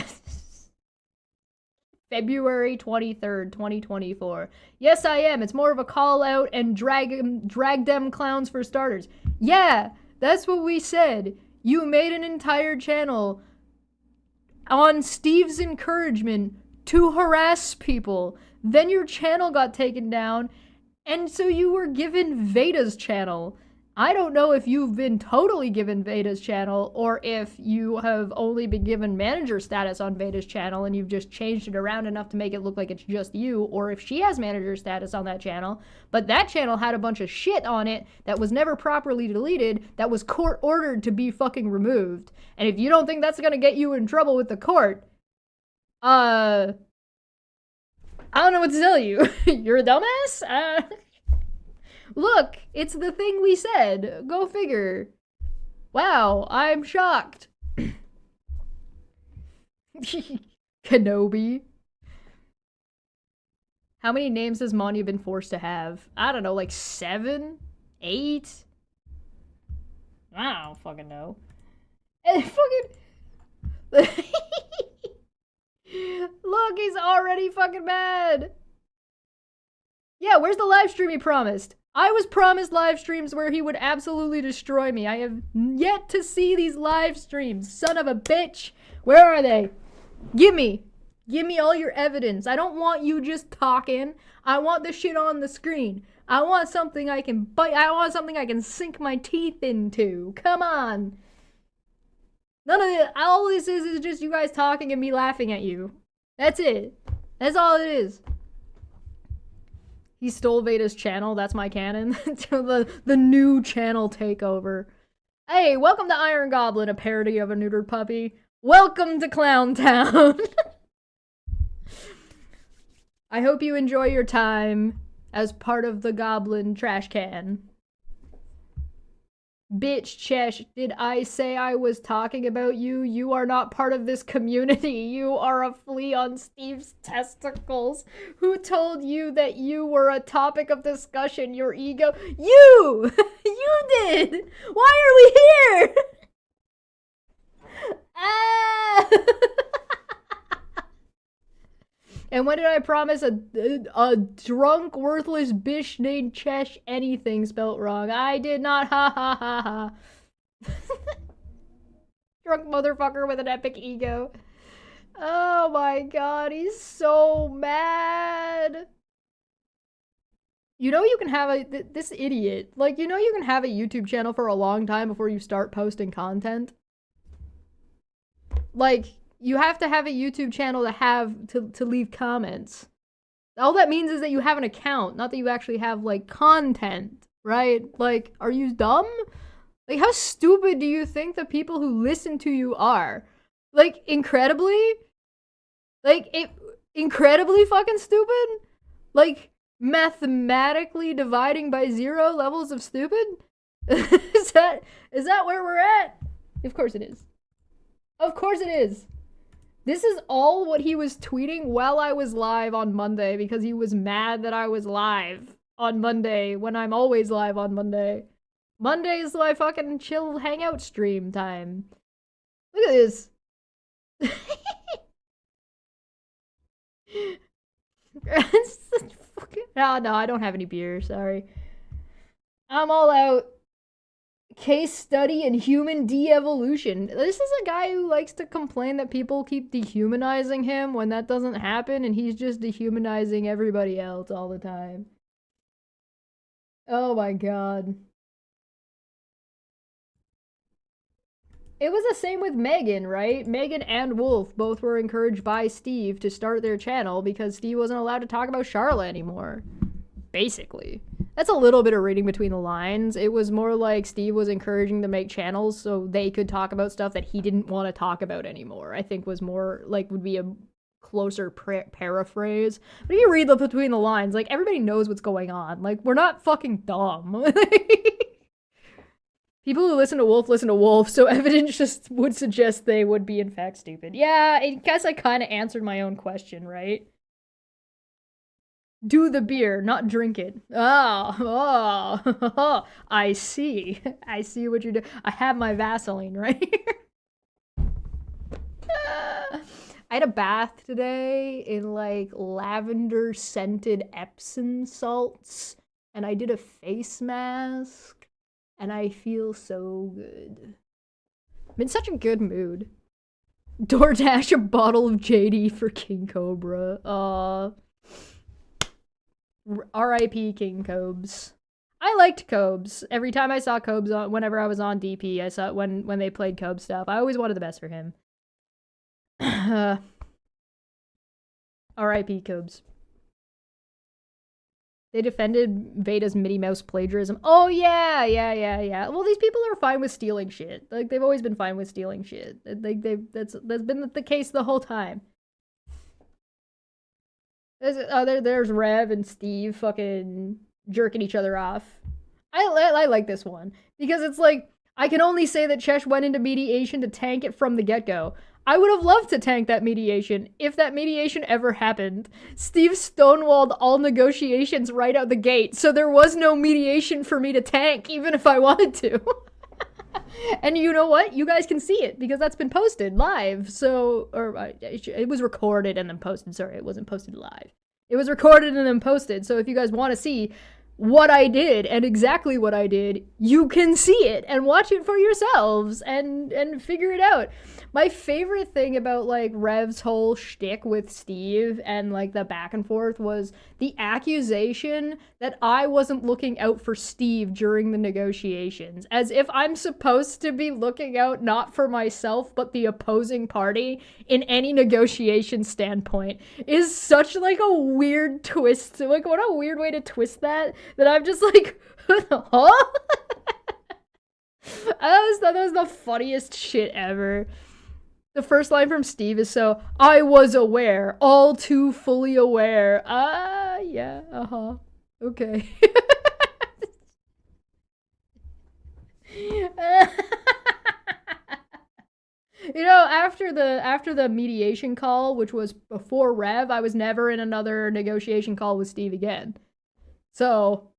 February 23rd, 2024. Yes, I am. It's more of a call out and drag them clowns for starters. Yeah, that's what we said. You made an entire channel on Steve's encouragement to harass people. Then your channel got taken down, and so you were given Veda's channel. I don't know if you've been totally given Veda's channel or if you have only been given manager status on Veda's channel and you've just changed it around enough to make it look like it's just you, or if she has manager status on that channel, but that channel had a bunch of shit on it that was never properly deleted, that was court ordered to be fucking removed. And if you don't think that's gonna get you in trouble with the court, I don't know what to tell you. You're a dumbass? Look, it's the thing we said. Go figure. Wow, I'm shocked. Kenobi. How many names has Manya been forced to have? I don't know, like 7? 8? I don't fucking know. And fucking... Look, he's already fucking mad. Yeah, where's the live stream he promised? I was promised live streams where he would absolutely destroy me. I have yet to see these live streams. Son of a bitch. Where are they? Give me all your evidence. I don't want you just talking. I want the shit on the screen. I want something I can bite. I want something I can sink my teeth into. Come on. None of it. All this is just you guys talking and me laughing at you. That's it. That's all it is. He stole Veda's channel. That's my canon. the new channel takeover. Hey, welcome to Iron Goblin, a parody of a neutered puppy. Welcome to Clown Town. I hope you enjoy your time as part of the Goblin trash can. Bitch, Chesh, did I say I was talking about you? You are not part of this community. You are a flea on Steve's testicles. Who told you that you were a topic of discussion? Your ego? You! You did! Why are we here? Ah! And when did I promise a drunk, worthless bitch named Chesh anything spelt wrong? I did not, ha ha ha ha. Drunk motherfucker with an epic ego. Oh my god, he's so mad. You know you can have this idiot, like, you know you can have a YouTube channel for a long time before you start posting content? Like... You have to have a YouTube channel to leave comments. All that means is that you have an account, not that you actually have, like, content, right? Like, are you dumb? Like, how stupid do you think the people who listen to you are? Like, incredibly? Like, incredibly fucking stupid? Like, mathematically dividing by 0 levels of stupid? Is that where we're at? Of course it is. Of course it is. This is all what he was tweeting while I was live on Monday because he was mad that I was live on Monday when I'm always live on Monday. Monday is my fucking chill hangout stream time. Look at this. No, I don't have any beer, sorry. I'm all out. Case study in human de-evolution. This is a guy who likes to complain that people keep dehumanizing him when that doesn't happen, and he's just dehumanizing everybody else all the time. Oh my god. It was the same with Megan, right? Megan and Wolf both were encouraged by Steve to start their channel because Steve wasn't allowed to talk about Charlotte anymore. Basically. That's a little bit of reading between the lines. It was more like Steve was encouraging them to make channels so they could talk about stuff that he didn't want to talk about anymore. I think was more, like, would be a closer paraphrase. But if you read between the lines, like, everybody knows what's going on. Like, we're not fucking dumb. People who listen to Wolf, so evidence just would suggest they would be in fact stupid. Yeah, I guess I kind of answered my own question, right? Do the beer, not drink it. Oh, I see. I see what you're doing. I have my Vaseline right here. I had a bath today in, like, lavender scented Epsom salts, and I did a face mask, and I feel so good. I'm in such a good mood. DoorDash a bottle of JD for King Cobra. R.I.P. King Cobes. I liked Cobes. Every time I saw Cobes on, whenever I was on DP, I saw when they played Cobes stuff. I always wanted the best for him. R.I.P. Cobes. They defended Veda's Minnie Mouse plagiarism. Oh yeah. Well, these people are fine with stealing shit. Like they've always been fine with stealing shit. Like that's been the case the whole time. There's Rev and Steve fucking jerking each other off. I like this one because it's like I can only say that Chesh went into mediation to tank it from the get-go. I would have loved to tank that mediation if that mediation ever happened. Steve stonewalled all negotiations right out the gate, so there was no mediation for me to tank, even if I wanted to. And you know what? You guys can see it because that's been posted live. So, it was recorded and then posted. Sorry, it wasn't posted live. It was recorded and then posted. So if you guys want to see what I did and exactly what I did, you can see it and watch it for yourselves and figure it out. My favorite thing about like Rev's whole shtick with Steve and like the back and forth was the accusation that I wasn't looking out for Steve during the negotiations, as if I'm supposed to be looking out not for myself but the opposing party in any negotiation standpoint is such like a weird twist. Like what a weird way to twist that I'm just like, huh? That was the funniest shit ever. The first line from Steve is so, I was aware, all too fully aware. Yeah, okay. You know, after the mediation call, which was before Rev, I was never in another negotiation call with Steve again. So,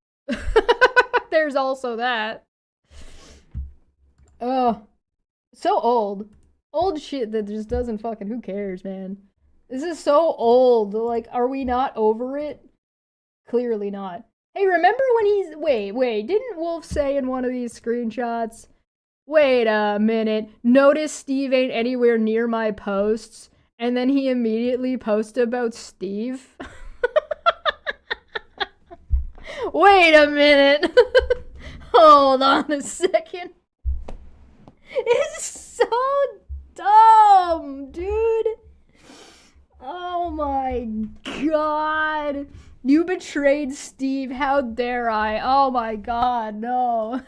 there's also that. Oh, so old. Old shit that just doesn't fucking, who cares, man? This is so old. Like, are we not over it? Clearly not. Hey, remember when he's, wait, didn't Wolf say in one of these screenshots, wait a minute, notice Steve ain't anywhere near my posts, and then he immediately posted about Steve? Wait a minute. Hold on a second. It's so dumb, dude. Oh my god. You betrayed Steve. How dare I? Oh my god, no.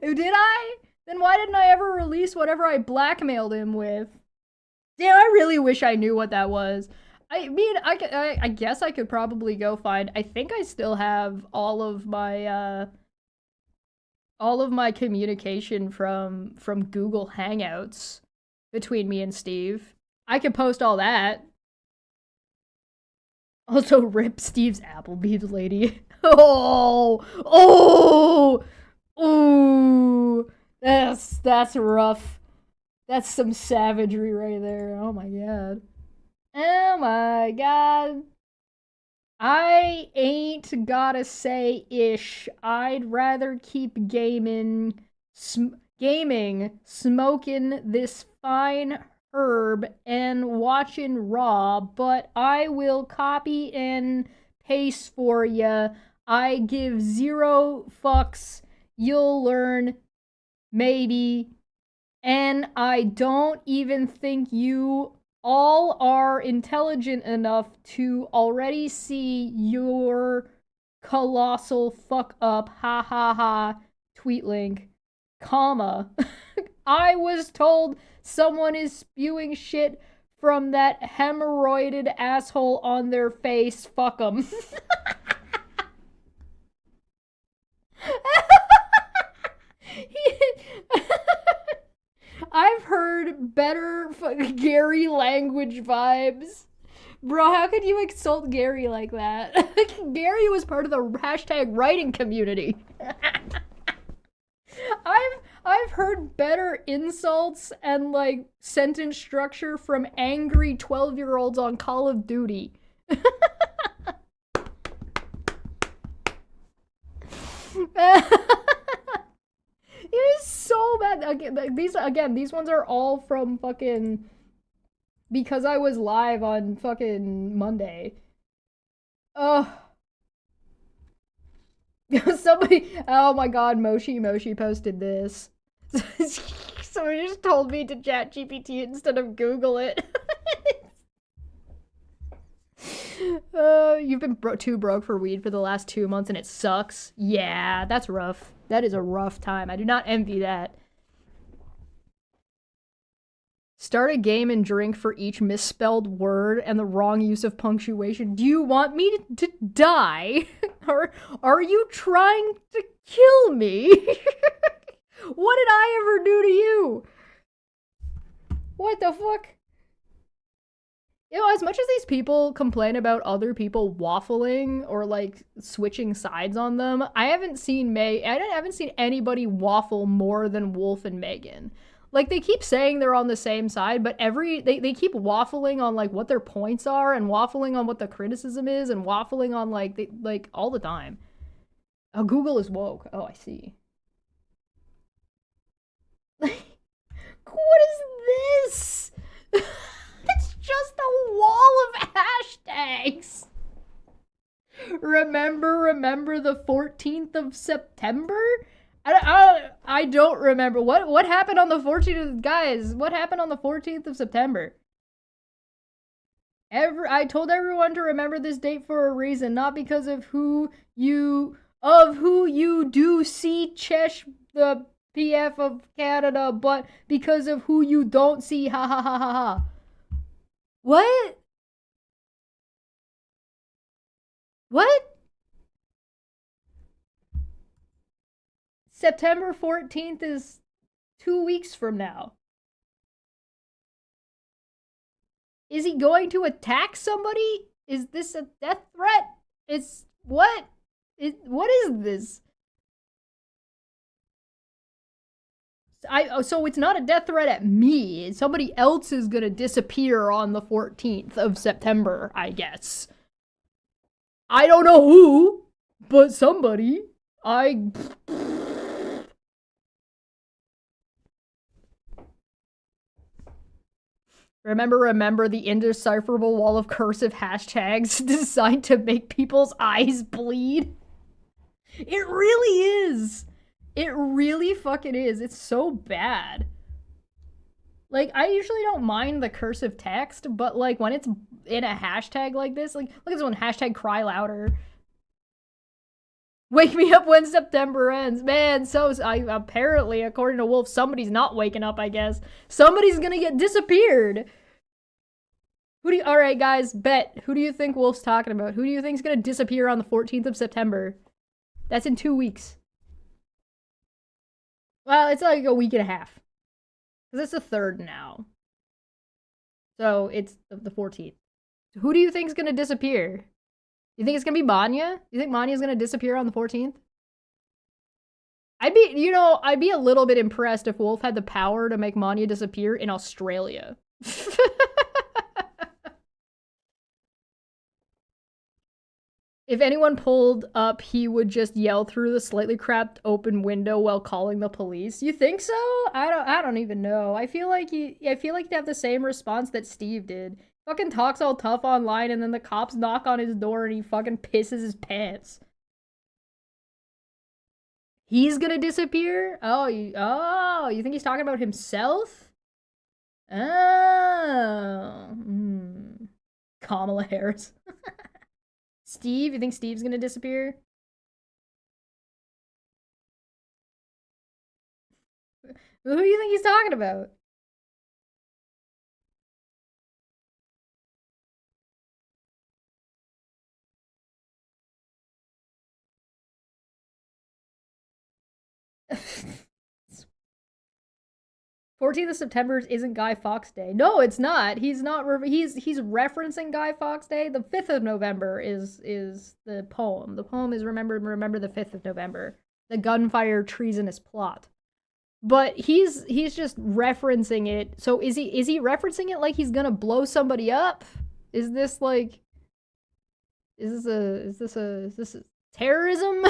Did I? Then why didn't I ever release whatever I blackmailed him with? Damn, I really wish I knew what that was. I mean, I guess I could probably go find. I think I still have all of my communication from Google Hangouts between me and Steve. I could post all that. Also, rip Steve's Applebee's lady. Oh, that's rough. That's some savagery right there. Oh my god. Oh my god. I ain't gotta say ish. I'd rather keep gaming, smoking this fine herb and watching Raw, but I will copy and paste for ya. I give 0 fucks. You'll learn, maybe. And I don't even think you all are intelligent enough to already see your colossal fuck up, ha ha ha, tweet link, comma. I was told someone is spewing shit from that hemorrhoided asshole on their face, fuck 'em. I've heard better Gary language vibes. Bro, how could you insult Gary like that? Gary was part of the hashtag writing community. I've heard better insults and like sentence structure from angry 12-year-olds on Call of Duty. It is so bad. These ones are all from fucking because I was live on fucking Monday. Oh, Somebody, oh my god, Moshi posted this. Somebody just told me to chat GPT instead of Google it. You've been too broke for weed for the last 2 months and it sucks. Yeah, that's rough. That is a rough time. I do not envy that. Start a game and drink for each misspelled word and the wrong use of punctuation. Do you want me to die? Or are you trying to kill me? What did I ever do to you? What the fuck? You know, as much as these people complain about other people waffling or like switching sides on them, I haven't seen anybody waffle more than Wolf and Megan. Like, they keep saying they're on the same side, but they keep waffling on, like, what their points are, and waffling on what the criticism is, and waffling on, like, all the time. Oh, Google is woke. Oh, I see. What is this? It's just a wall of hashtags. Remember the 14th of September? I don't remember. What happened on the 14th, guys? What happened on the 14th of September? I told everyone to remember this date for a reason, not because of who you do see Chesh the PF of Canada, but because of who you don't see. Ha ha ha ha ha. What? What? September 14th is 2 weeks from now. Is he going to attack somebody? Is this a death threat? What is this? So it's not a death threat at me. Somebody else is gonna disappear on the 14th of September, I guess. I don't know who, but somebody. Remember the indecipherable wall of cursive hashtags designed to make people's eyes bleed? It really is. It really fucking is. It's so bad. Like, I usually don't mind the cursive text, but like when it's in a hashtag like this, like, look at this one, hashtag cry louder. Wake me up when September ends. Man, apparently, according to Wolf, somebody's not waking up, I guess. Somebody's gonna get disappeared. Alright, guys, bet. Who do you think Wolf's talking about? Who do you think's gonna disappear on the 14th of September? That's in 2 weeks. Well, it's like a week and a half. Because it's the 3rd now. So, it's the 14th. Who do you think's gonna disappear? You think it's gonna be Manya? You think Manya's gonna disappear on the 14th? I'd be a little bit impressed if Wolf had the power to make Manya disappear in Australia. If anyone pulled up, he would just yell through the slightly cracked open window while calling the police. You think so? I don't even know. I feel like he'd have the same response that Steve did. Fucking talks all tough online, and then the cops knock on his door and he fucking pisses his pants. He's gonna disappear? Oh, you think he's talking about himself? Oh. Kamala Harris. Steve? You think Steve's gonna disappear? Who do you think he's talking about? "14th of September isn't Guy Fawkes Day." No, it's not. He's not. He's referencing Guy Fawkes Day. The 5th of November is the poem. The poem is remember the 5th of November, the gunfire treasonous plot. But he's just referencing it. So is he referencing it like he's gonna blow somebody up? Is this a terrorism?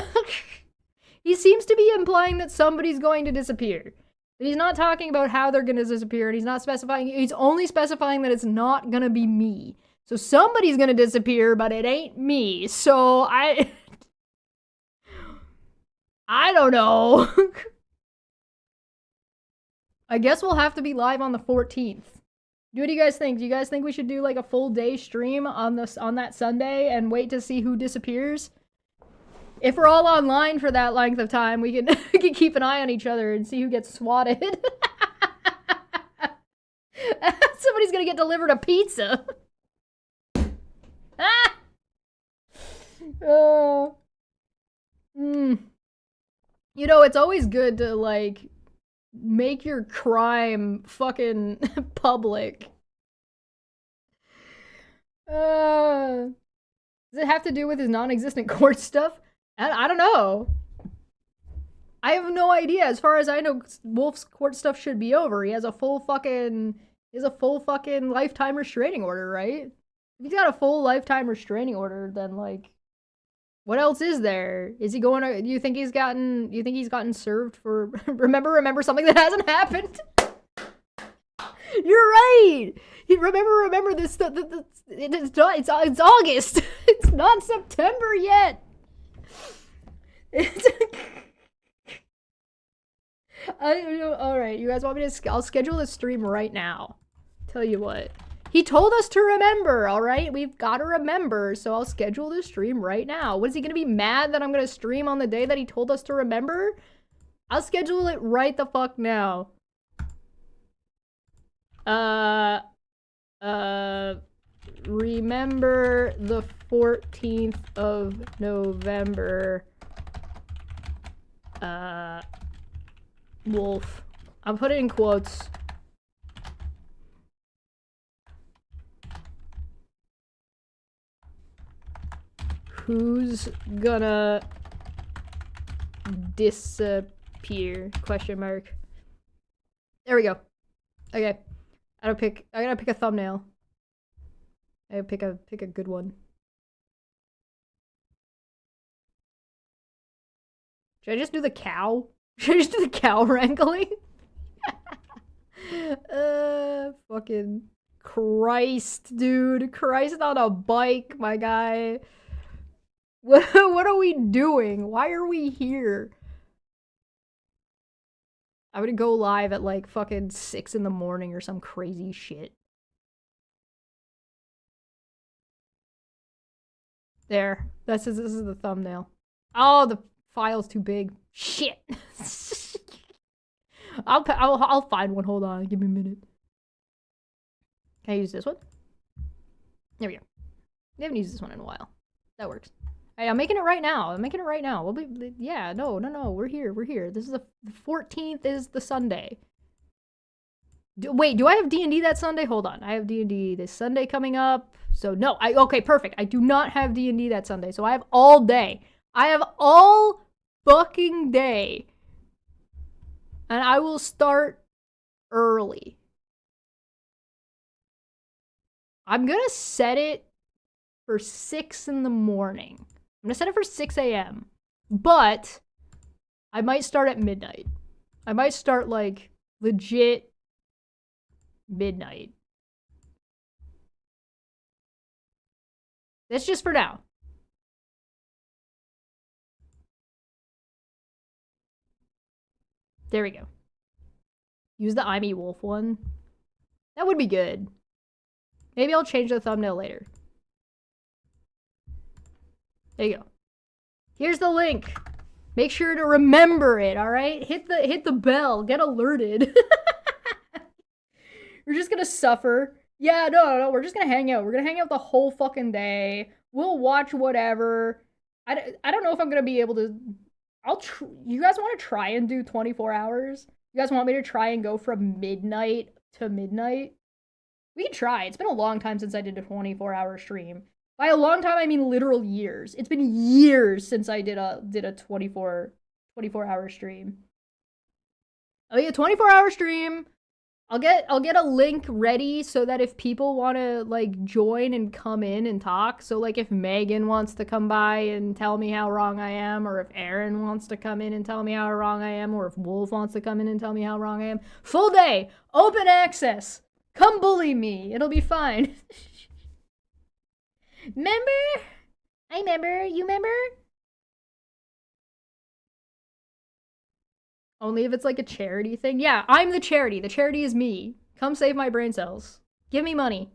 He seems to be implying that somebody's going to disappear. But he's not talking about how they're going to disappear, and he's not specifying, he's only specifying that it's not going to be me. So somebody's going to disappear, but it ain't me. So I don't know. I guess we'll have to be live on the 14th. What do you guys think? Do you guys think we should do like a full day stream on that Sunday and wait to see who disappears? If we're all online for that length of time, we can we can keep an eye on each other and see who gets swatted. Somebody's gonna get delivered a pizza. Ah! You know, it's always good to, like, make your crime fucking public. Does it have to do with his non-existent court stuff? I don't know. I have no idea. As far as I know, Wolf's court stuff should be over. He has a full fucking lifetime restraining order, right? If he's got a full lifetime restraining order, then, like, what else is there? Is he going to, do you think he's gotten served for, remember something that hasn't happened? You're right! Remember this, it's August! It's not September yet! Alright, you guys want me to, I'll schedule a stream right now. Tell you what. He told us to remember, alright? We've got to remember, so I'll schedule the stream right now. What, is he gonna be mad that I'm gonna stream on the day that he told us to remember? I'll schedule it right the fuck now. Remember the 14th of November. Wolf. I'll put it in quotes. Who's gonna disappear? Question mark. There we go. Okay. I gotta pick a thumbnail. I gotta pick a good one. Should I just do the cow? Should I just do the cow wrangling? Fucking Christ, dude. Christ on a bike, my guy. What are we doing? Why are we here? I'm gonna go live at like fucking 6 in the morning or some crazy shit. There. This is the thumbnail. Oh, the file's too big. Shit. I'll find one. Hold on. Give me a minute. Can I use this one? There we go. We haven't used this one in a while. That works. Hey, I'm making it right now. We'll be, yeah, no. We're here. This is the 14th is the Sunday. Wait, do I have D&D that Sunday? Hold on. I have D&D this Sunday coming up. So no, okay, perfect. I do not have D&D that Sunday. So I have all day. I have all fucking day. And I will start early. I'm gonna set it for 6 in the morning. I'm gonna set it for 6 a.m. But I might start at midnight. I might start like legit midnight. That's just for now. There we go. Use the I'm a Wolf one. That would be good. Maybe I'll change the thumbnail later. There you go. Here's the link. Make sure to remember it, alright? Hit the bell. Get alerted. We're just gonna suffer. Yeah, no. We're just gonna hang out. We're gonna hang out the whole fucking day. We'll watch whatever. I don't know if I'm gonna be able to... You guys want to try and do 24 hours? You guys want me to try and go from midnight to midnight? We can try. It's been a long time since I did a 24-hour stream. By a long time, I mean literal years. It's been years since I did a 24-hour stream. Oh yeah, 24-hour stream. I'll get a link ready so that if people want to like join and come in and talk, so like if Megan wants to come by and tell me how wrong I am, or if Aaron wants to come in and tell me how wrong I am, or if Wolf wants to come in and tell me how wrong I am, full day, open access. Come bully me. It'll be fine. Remember? I remember. You remember? Only if it's like a charity thing. Yeah, I'm the charity. The charity is me. Come save my brain cells. Give me money.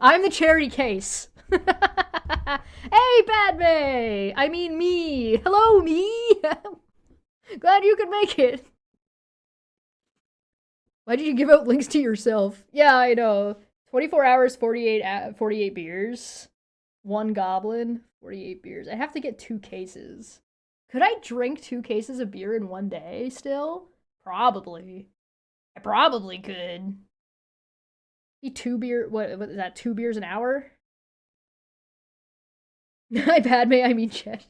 I'm the charity case. Hey, Padme! I mean me. Hello, me. Glad you could make it. Why did you give out links to yourself? Yeah, I know. 24 hours, 48 beers. 1 goblin, 48 beers. I have to get 2 cases. Could I drink 2 cases of beer in one day still? Probably. I probably could. Be 2 beer, what is that, 2 beers an hour? Hi, Padme, I mean Chesh.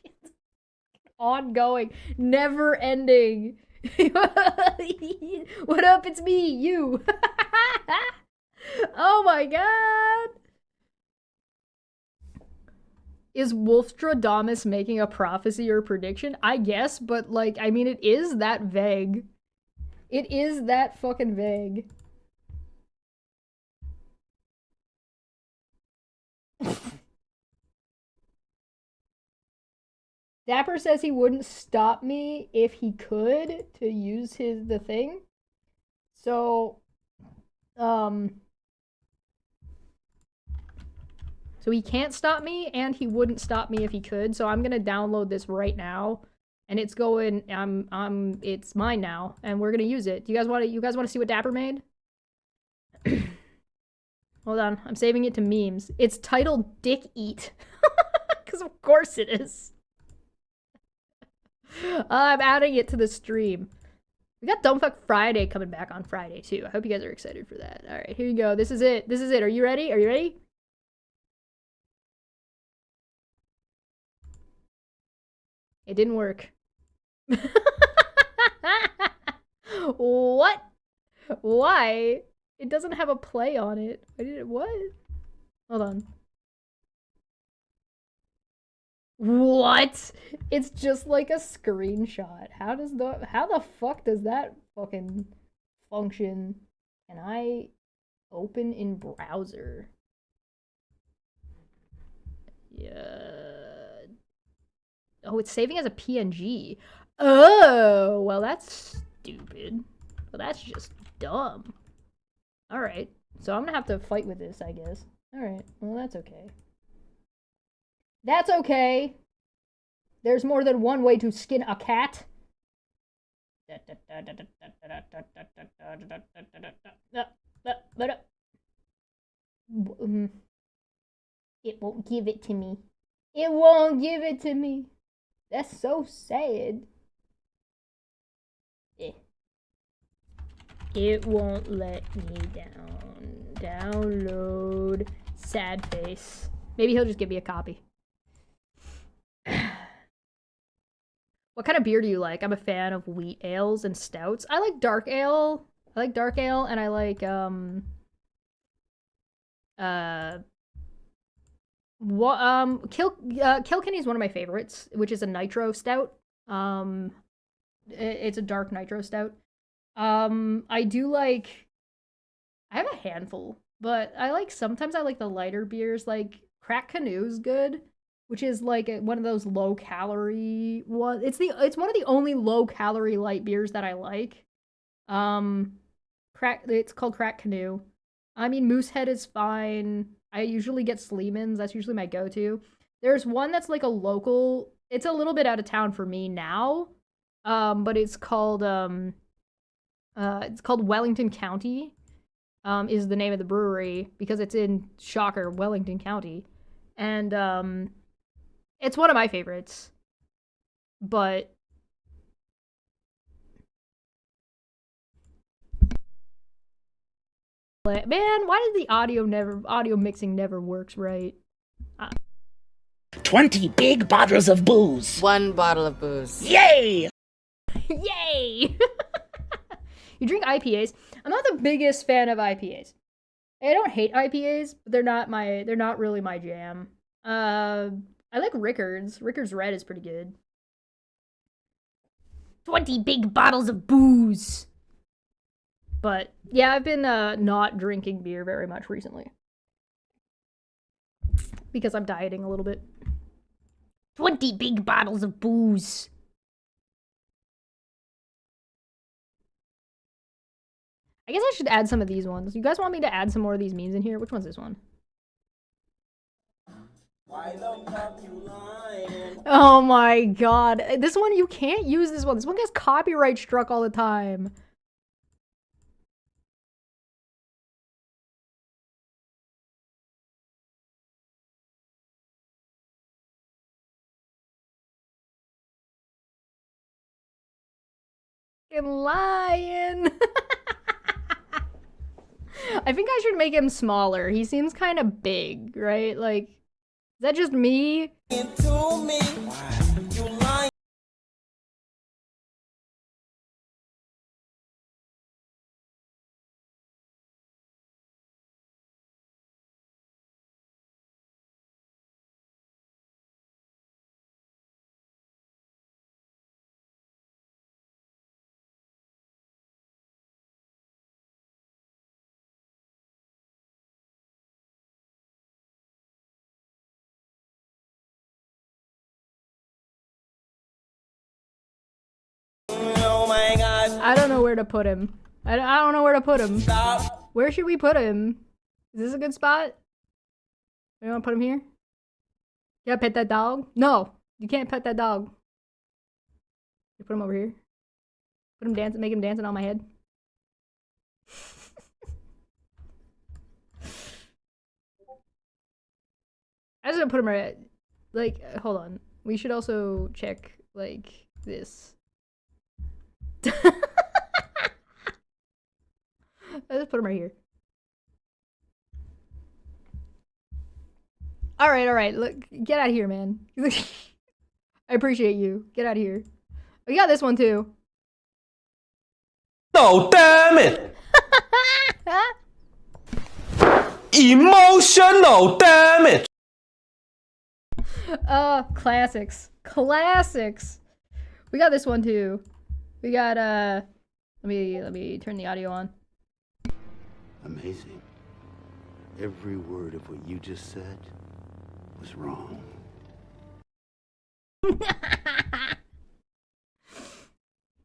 Ongoing, never ending. What up? It's me, you. Oh my god. Is Wolfstradamus making a prophecy or prediction? I guess, but like, I mean, it is that vague. It is that fucking vague. Dapper says he wouldn't stop me if he could to use the thing. So, so he can't stop me, and he wouldn't stop me if he could. So I'm gonna download this right now, and it's going. It's mine now, and we're gonna use it. Do you guys want to? You guys want to see what Dapper made? Hold on, I'm saving it to memes. It's titled "Dick Eat," because of course it is. I'm adding it to the stream. We got Dumbfuck Friday coming back on Friday too. I hope you guys are excited for that. All right, here you go. This is it. This is it. Are you ready? Are you ready? It didn't work. What? Why? It doesn't have a play on it. I did it. What? Hold on. What? It's just like a screenshot. How the fuck does that fucking function? Can I open in browser? Yeah. Oh, it's saving as a PNG. Oh, well that's stupid. Well, that's just dumb. Alright. So I'm gonna have to fight with this, I guess. Alright. Well, that's okay. That's okay. There's more than one way to skin a cat. It won't give it to me. It won't give it to me. That's so sad. It won't let me down. Download. Sad face. Maybe he'll just give me a copy. What kind of beer do you like? I'm a fan of wheat ales and stouts. I like dark ale. I like dark ale, and I like Kilkenny is one of my favorites, which is a nitro stout. It's a dark nitro stout. I do like. I have a handful, but sometimes I like the lighter beers. Like Crack Canoe's good, which is like one of those low calorie one. It's one of the only low calorie light beers that I like. It's called Crack Canoe. I mean, Moosehead is fine. I usually get Sleeman's. That's usually my go-to. There's one that's like a local. It's a little bit out of town for me now. But it's called Wellington County. Is the name of the brewery because it's in shocker Wellington County, and it's one of my favorites. But man, why did the audio mixing never works right? 20 big bottles of booze. 1 bottle of booze. Yay! Yay! You drink IPAs? I'm not the biggest fan of IPAs. I don't hate IPAs, but they're not really my jam. I like Rickards. Rickards Red is pretty good. 20 big bottles of booze. But yeah, I've been not drinking beer very much recently. Because I'm dieting a little bit. 20 big bottles of booze. I guess I should add some of these ones. You guys want me to add some more of these memes in here? Which one's this one? Why the fuck you lying? Oh my god. This one, you can't use this one. This one gets copyright struck all the time. Lion. I think I should make him smaller. He seems kind of big, right? Like, is that just me? To me. You lying. Oh my god. I don't know where to put him. I don't know where to put him. Stop. Where should we put him? Is this a good spot? You want to put him here? Yeah, pet that dog? No, you can't pet that dog. You put him over here. Put him dancing, make him dancing on my head. I just gonna put him right. Like, hold on. We should also check like this. I just put him right here. All right. Look, get out of here, man. I appreciate you. Get out of here. We got this one too. No, damn it. Emotional damage. Classics. Classics. We got this one too. We got let me turn the audio on. Amazing. Every word of what you just said was wrong.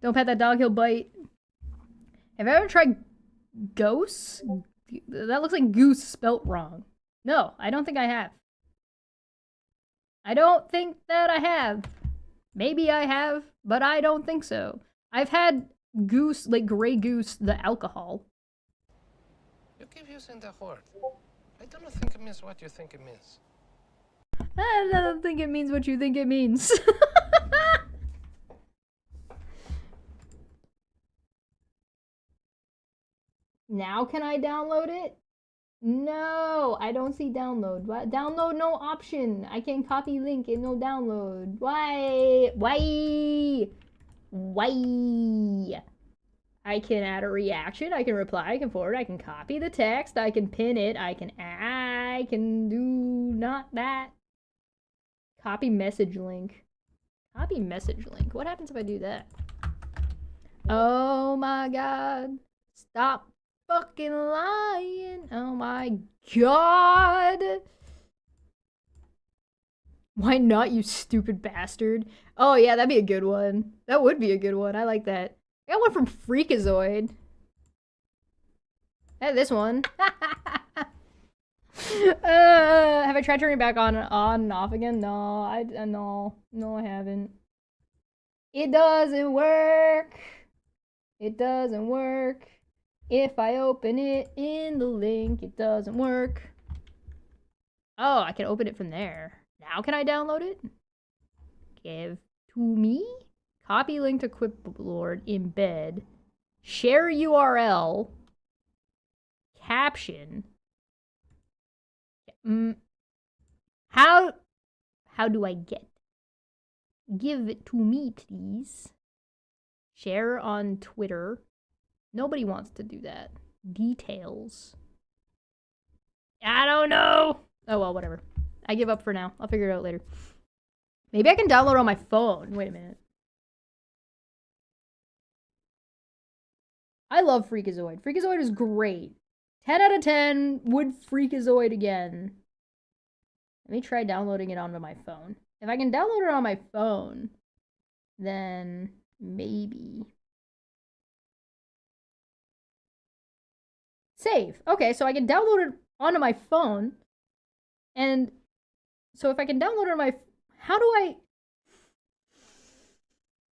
Don't pet that dog, he'll bite. Have I ever tried ghosts? That looks like goose spelt wrong. No, I don't think I have. I don't think that I have. Maybe I have, but I don't think so. I've had goose, like Grey Goose, the alcohol. You keep using the word. I don't think it means what you think it means. I don't think it means what you think it means. Now can I download it? No, I don't see download. What? Download no option. I can copy link and no download. Why? Why? I can add a reaction. I can reply. I can forward. I can copy the text. I can pin it. I can do not that. Copy message link. Copy message link. What happens if I do that? Oh my god. Stop fucking lying. Oh my god. Why not, you stupid bastard? Oh yeah, that'd be a good one. That would be a good one. I like that. I got one from Freakazoid. I had this one. Have I tried turning it back on and off again? No, no, I haven't. It doesn't work. It doesn't work. If I open it in the link, it doesn't work. Oh, I can open it from there. Now can I download it? Give to me. Copy link to Clipboard, embed, share URL, caption. How do I get? Give it to me, please. Share on Twitter. Nobody wants to do that. Details. I don't know. Oh well, whatever. I give up for now. I'll figure it out later. Maybe I can download on my phone. Wait a minute. I love Freakazoid. Freakazoid is great. 10 out of 10 would Freakazoid again. Let me try downloading it onto my phone. If I can download it on my phone, then maybe. Save. Okay, so I can download it onto my phone. And so if I can download it on my... How do I...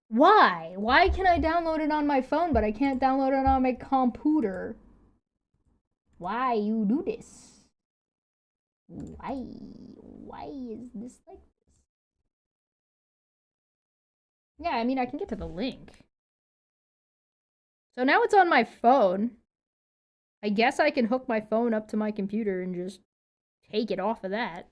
Why? Why can I download it on my phone, but I can't download it on my computer? Why you do this? Why? Why is this like this? Yeah, I mean, I can get to the link. So now it's on my phone. I guess I can hook my phone up to my computer and just take it off of that.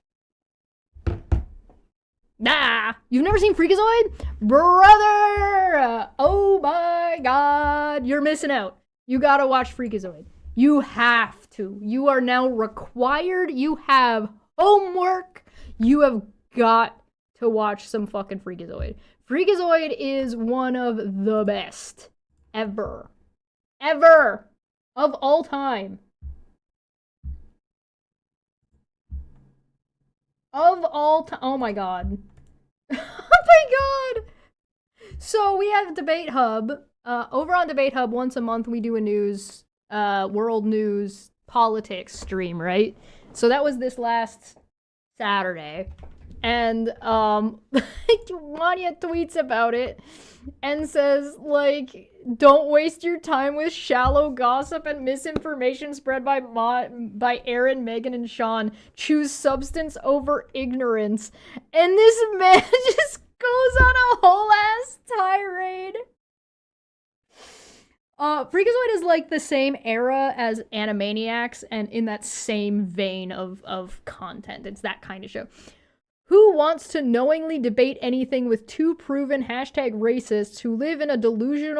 Nah! You've never seen Freakazoid? Brother! Oh my god, you're missing out. You gotta watch Freakazoid. You have to. You are now required. You have homework. You have got to watch some fucking Freakazoid. Freakazoid is one of the best ever. Ever! Of all time. Of all time. Oh my god. Oh my god! So we have Debate Hub. Over on Debate Hub, once a month we do a news, world news, politics stream, right? So that was this last Saturday. And, Wanya tweets about it and says, like, don't waste your time with shallow gossip and misinformation spread by Aaron, Megan, and Sean. Choose substance over ignorance. And this man just goes on a whole ass tirade. Freakazoid is like the same era as Animaniacs and in that same vein of content. It's that kind of show. Who wants to knowingly debate anything with two proven hashtag racists who live in a delusion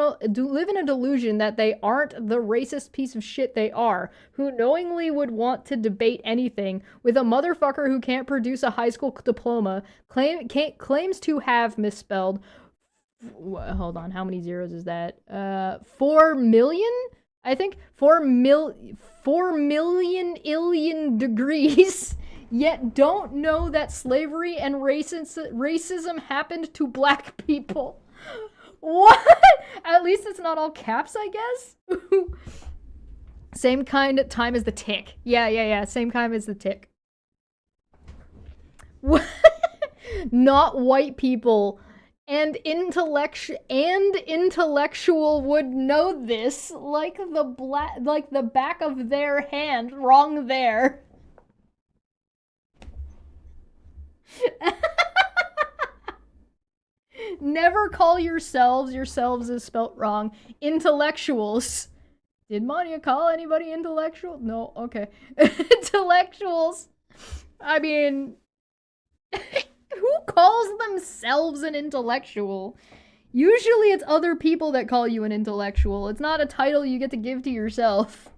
that they aren't the racist piece of shit they are? Who knowingly would want to debate anything with a motherfucker who can't produce a high school diploma, claims to have misspelled. Hold on, how many zeros is that? 4 million? I think 4 million degrees. Yet don't know that slavery and racism happened to black people. What? At least it's not all caps, I guess? Same kind of time as the Tick. Yeah. Same time as the Tick. Not white people. And intellectual would know this like the back of their hand. Wrong there. Never call yourselves is spelt wrong, intellectuals. Did Mania call anybody intellectual? No, okay. Intellectuals. I mean, who calls themselves an intellectual? Usually it's other people that call you an intellectual. It's not a title you get to give to yourself.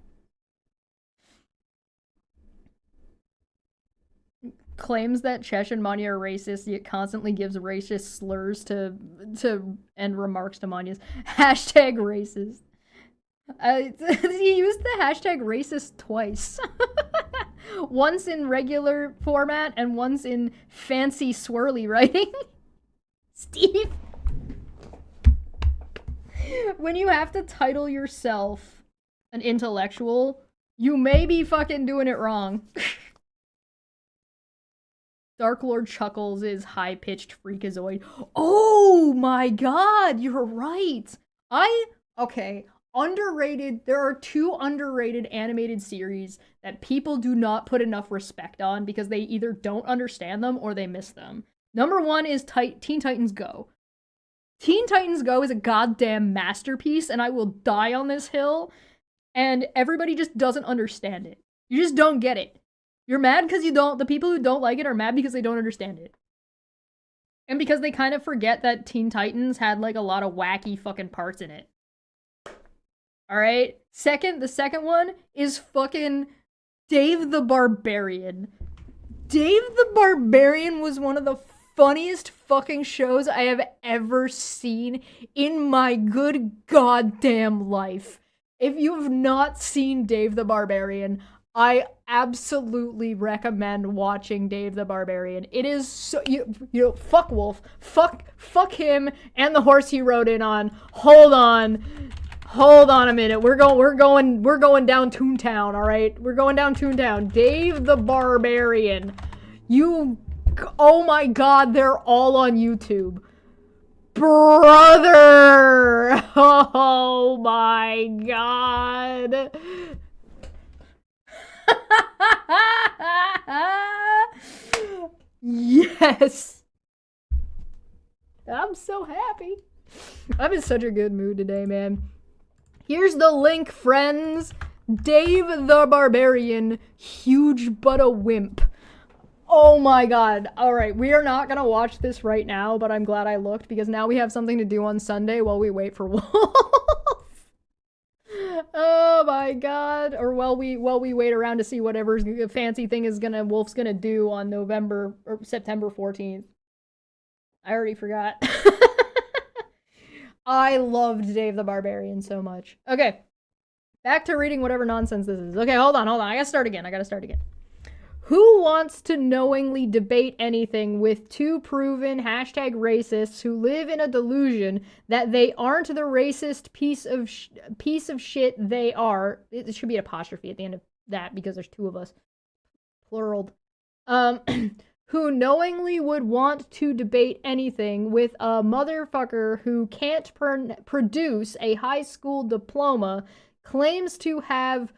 Claims that Chesh and Manya are racist, yet constantly gives racist slurs to and remarks to Manya's hashtag racist. He used the hashtag racist twice. Once in regular format and once in fancy swirly writing. Steve. When you have to title yourself an intellectual, you may be fucking doing it wrong. Dark Lord Chuckles is high-pitched freakazoid. Oh my god, you're right. Okay, underrated. There are two underrated animated series that people do not put enough respect on because they either don't understand them or they miss them. Number one is Teen Titans Go. Teen Titans Go is a goddamn masterpiece, and I will die on this hill, and everybody just doesn't understand it. You just don't get it. You're mad because the people who don't like it are mad because they don't understand it. And because they kind of forget that Teen Titans had, like, a lot of wacky fucking parts in it. Alright? The second one is fucking Dave the Barbarian. Dave the Barbarian was one of the funniest fucking shows I have ever seen in my good goddamn life. If you have not seen Dave the Barbarian, I absolutely recommend watching Dave the Barbarian. It is so, you know, fuck Wolf, fuck him and the horse he rode in on. Hold on. Hold on a minute. We're going down Toontown, all right? We're going down Toontown. Dave the Barbarian. Oh my god, they're all on YouTube. Brother! Oh my god. Yes. I'm so happy. I'm in such a good mood today, man. Here's the link, friends. Dave the Barbarian, huge but a wimp. Oh my god. Alright, we are not gonna watch this right now, but I'm glad I looked because now we have something to do on Sunday while we wait for Wolf. Oh my god. Or while we wait around to see whatever fancy thing Wolf's gonna do on September 14th. I already forgot. I loved Dave the Barbarian so much. Okay. Back to reading whatever nonsense this is. Okay, hold on. I gotta start again. Who wants to knowingly debate anything with two proven #racists who live in a delusion that they aren't the racist piece of shit they are? It should be an apostrophe at the end of that because there's two of us. Plural. Who knowingly would want to debate anything with a motherfucker who can't produce a high school diploma, claims to have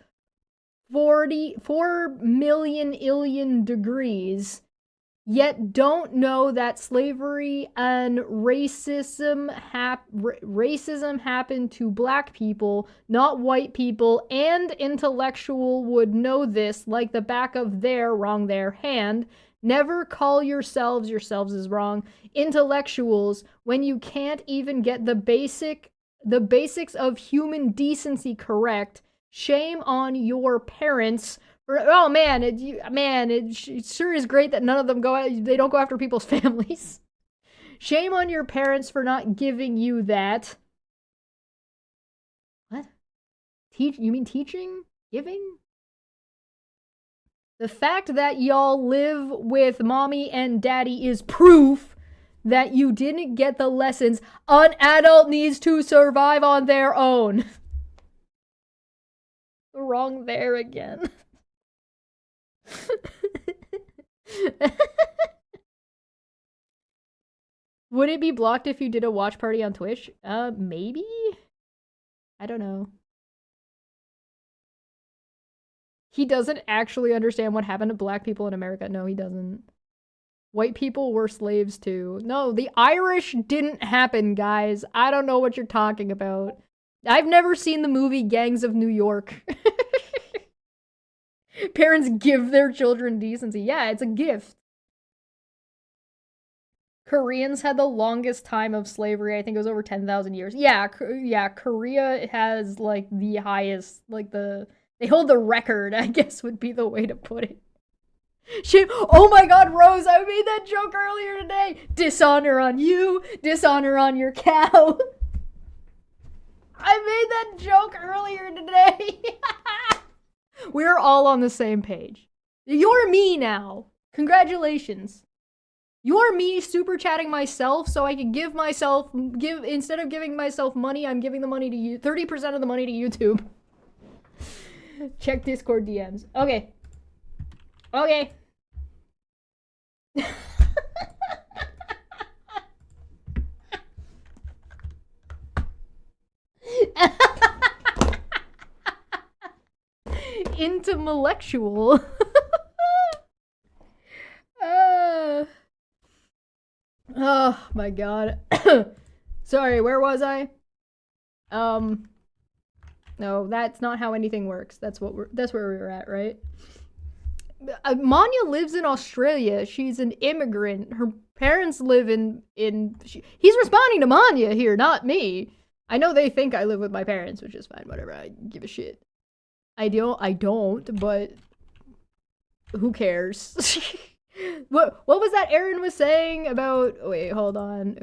44 million degrees, yet don't know that slavery and racism happened to black people, not white people, and intellectual would know this like the back of their hand. Never call yourselves is wrong, intellectuals when you can't even get the basics of human decency correct. Shame on your parents. Oh man, it sure is great that none of them they don't go after people's families. Shame on your parents for not giving you that. What? You mean teaching? Giving? The fact that y'all live with mommy and daddy is proof that you didn't get the lessons an adult needs to survive on their own. Wrong there again. Would it be blocked if you did a watch party on Twitch? Maybe? I don't know. He doesn't actually understand what happened to black people in America. No, he doesn't. White people were slaves too. No, the Irish didn't happen, guys. I don't know what you're talking about. I've never seen the movie Gangs of New York. Parents give their children decency. Yeah, it's a gift. Koreans had the longest time of slavery. I think it was over 10,000 years. Yeah, Korea has, like, the highest, like, they hold the record, I guess would be the way to put it. Shit. Oh my god, Rose, I made that joke earlier today. Dishonor on you, dishonor on your cow. I made that joke earlier today. We're all on the same page. You're me now. Congratulations. You're me super chatting myself so I can instead of giving myself money, I'm giving the money to you. 30% of the money to YouTube. Check Discord DMs. Okay. Okay. Intellectual. Oh my god. Sorry, where was I? No, that's not how anything works. That's where we were at, right? Manya lives in Australia. She's an immigrant. Her parents live he's responding to Manya here, not me. I know they think I live with my parents, which is fine, whatever. I give a shit. I don't, but who cares? What was that Aaron was saying about... Wait, hold on.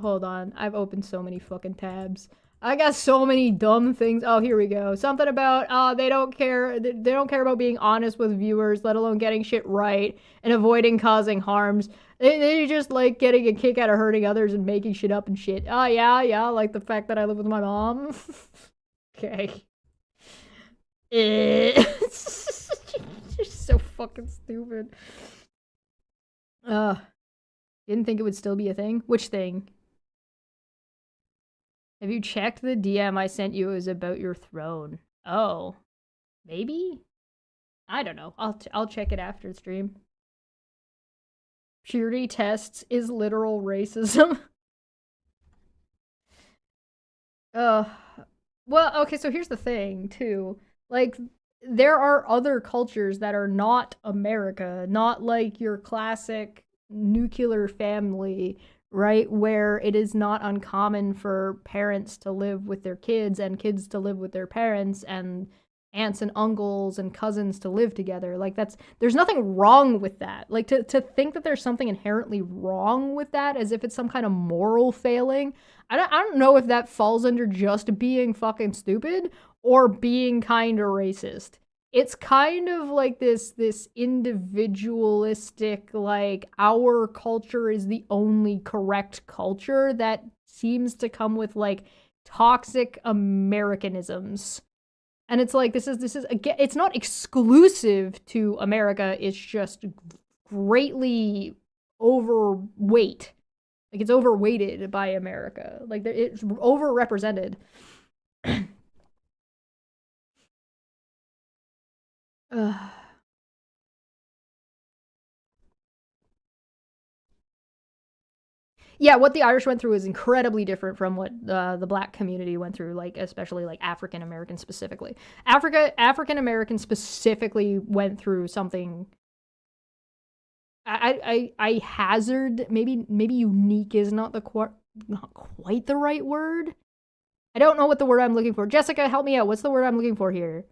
Hold on. I've opened so many fucking tabs. I got so many dumb things. Oh, here we go. Something about, they don't care about being honest with viewers, let alone getting shit right and avoiding causing harms. They just like getting a kick out of hurting others and making shit up and shit. Oh, yeah, like the fact that I live with my mom. Okay. You're so fucking stupid. Didn't think it would still be a thing? Which thing? Have you checked the DM I sent you? It was about your throne. Oh. Maybe? I don't know. I'll check it after the stream. Purity tests is literal racism. Well, okay, so here's the thing, too. Like, there are other cultures that are not America, not like your classic nuclear family, right? Where it is not uncommon for parents to live with their kids and kids to live with their parents and aunts and uncles and cousins to live together. Like, there's nothing wrong with that. Like, to think that there's something inherently wrong with that as if it's some kind of moral failing, I don't know if that falls under just being fucking stupid or being kind of racist. It's kind of like this individualistic, like, our culture is the only correct culture that seems to come with, like, toxic Americanisms. And it's like, this is again, it's not exclusive to America, it's just greatly overweight. Like, it's overweighted by America. Like, it's overrepresented. Yeah, what the Irish went through is incredibly different from what the black community went through, like, especially, like, African Americans specifically. African Americans specifically went through something. I hazard, maybe unique is not quite the right word. I don't know what the word I'm looking for. Jessica, help me out. What's the word I'm looking for here?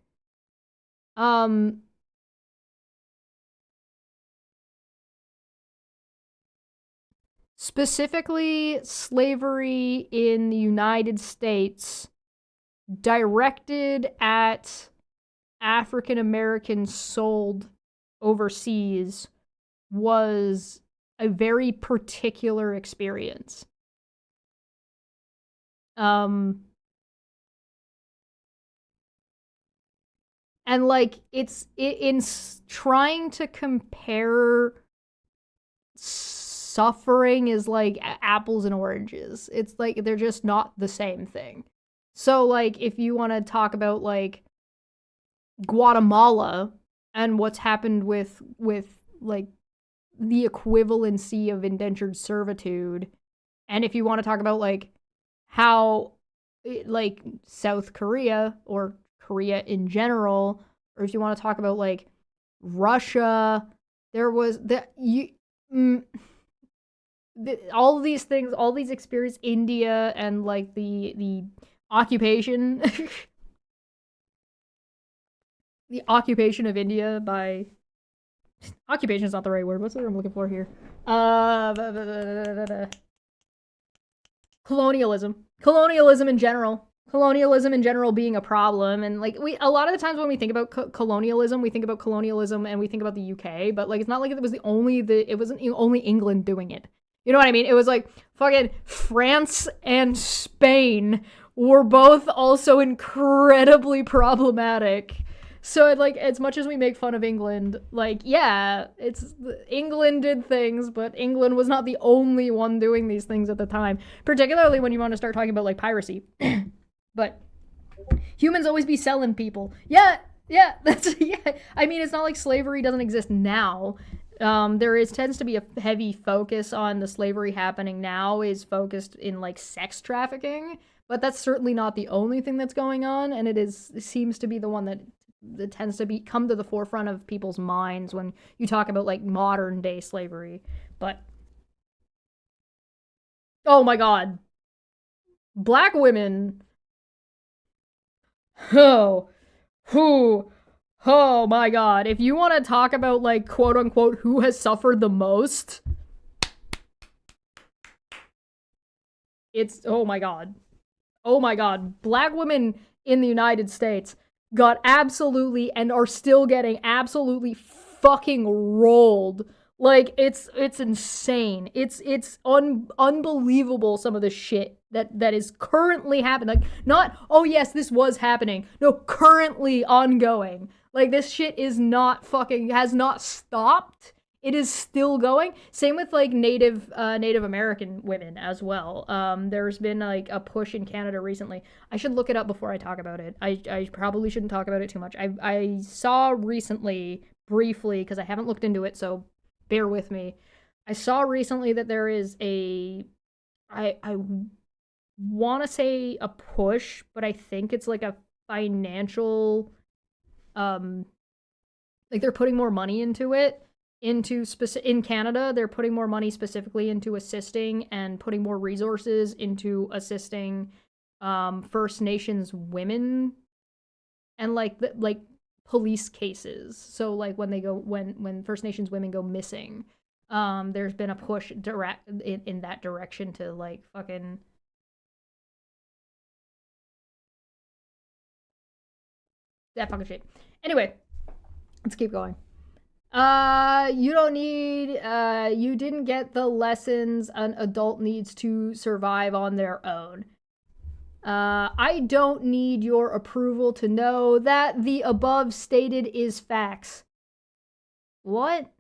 Specifically, slavery in the United States directed at African Americans sold overseas was a very particular experience. And like, it's in trying to compare suffering is like apples and oranges. It's like they're just not the same thing. So like, if you want to talk about like Guatemala and what's happened with like the equivalency of indentured servitude, and if you want to talk about like how like South Korea or Korea in general, or if you want to talk about like Russia, there was all these things, all these experiences, India and like the occupation the occupation of India by occupation is not the right word. What's the word I'm looking for here? Colonialism in general being a problem. And like, a lot of the times when we think about colonialism, we think about colonialism and we think about the UK, but like, it's not like it was it wasn't only England doing it. You know what I mean? It was like fucking France and Spain were both also incredibly problematic. So like, as much as we make fun of England, like, yeah, England did things, but England was not the only one doing these things at the time, particularly when you want to start talking about like piracy. But humans always be selling people. Yeah, that's, yeah. I mean, it's not like slavery doesn't exist now. There tends to be a heavy focus on the slavery happening now is focused in like sex trafficking, but that's certainly not the only thing that's going on, and it seems to be the one that tends to come to the forefront of people's minds when you talk about like modern day slavery. But oh my god, black women, oh my god, if you want to talk about like quote unquote who has suffered the most, it's oh my god, black women in the United States got absolutely and are still getting absolutely fucking rolled Like it's insane. It's unbelievable some of the shit that is currently happening. Like not oh yes, this was happening. No, currently ongoing. Like this shit is not fucking has not stopped. It is still going. Same with like Native American women as well. There's been like a push in Canada recently. I should look it up before I talk about it. I probably shouldn't talk about it too much. I saw recently briefly because I haven't looked into it, so bear with me. I saw recently that there is I want to say a push, but I think it's like a financial like they're putting more money into it in Canada. They're putting more money specifically into assisting and putting more resources into assisting First Nations women and like police cases. So like when they go when First Nations women go missing, there's been a push direct in that direction to like fucking that fucking shit. Anyway, let's keep going. You don't need you didn't get the lessons an adult needs to survive on their own. I don't need your approval to know that the above stated is facts. What?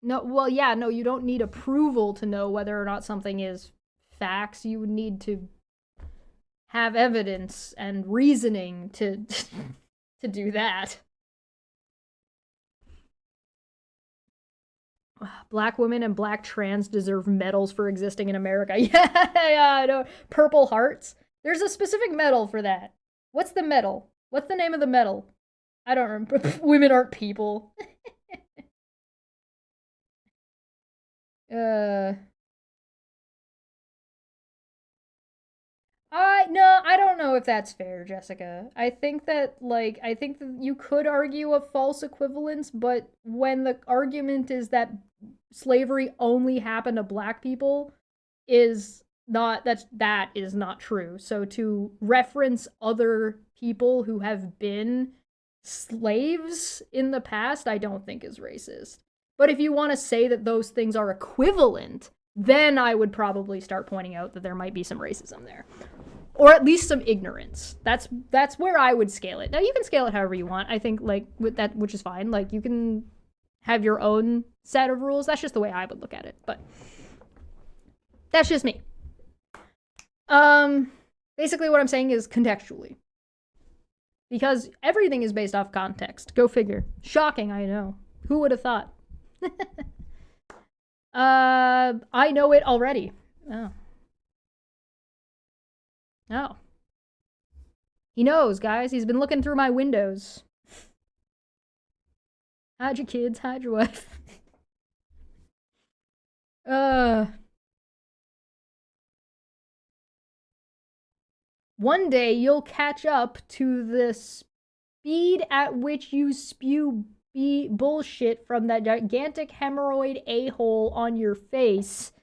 No, well, yeah, no, you don't need approval to know whether or not something is facts. You would need to have evidence and reasoning to to do that. Black women and black trans deserve medals for existing in America. Yeah, I know. Purple Hearts. There's a specific medal for that. What's the medal? What's the name of the medal? I don't remember. Women aren't people. No, I don't know if that's fair, Jessica. I think that you could argue a false equivalence, but when the argument is that slavery only happened to black people is not that is not true. So to reference other people who have been slaves in the past, I don't think is racist. But if you want to say that those things are equivalent, then I would probably start pointing out that there might be some racism there. Or at least some ignorance. That's where I would scale it. Now you can scale it however you want. I think like with that, which is fine. Like you can have your own set of rules. That's just the way I would look at it. But that's just me. Basically what I'm saying is contextually. Because everything is based off context. Go figure. Shocking, I know. Who would have thought? I know it already. Oh. Oh. He knows, guys. He's been looking through my windows. Hide your kids, hide your wife. One day you'll catch up to the speed at which you spew bullshit from that gigantic hemorrhoid a-hole on your face.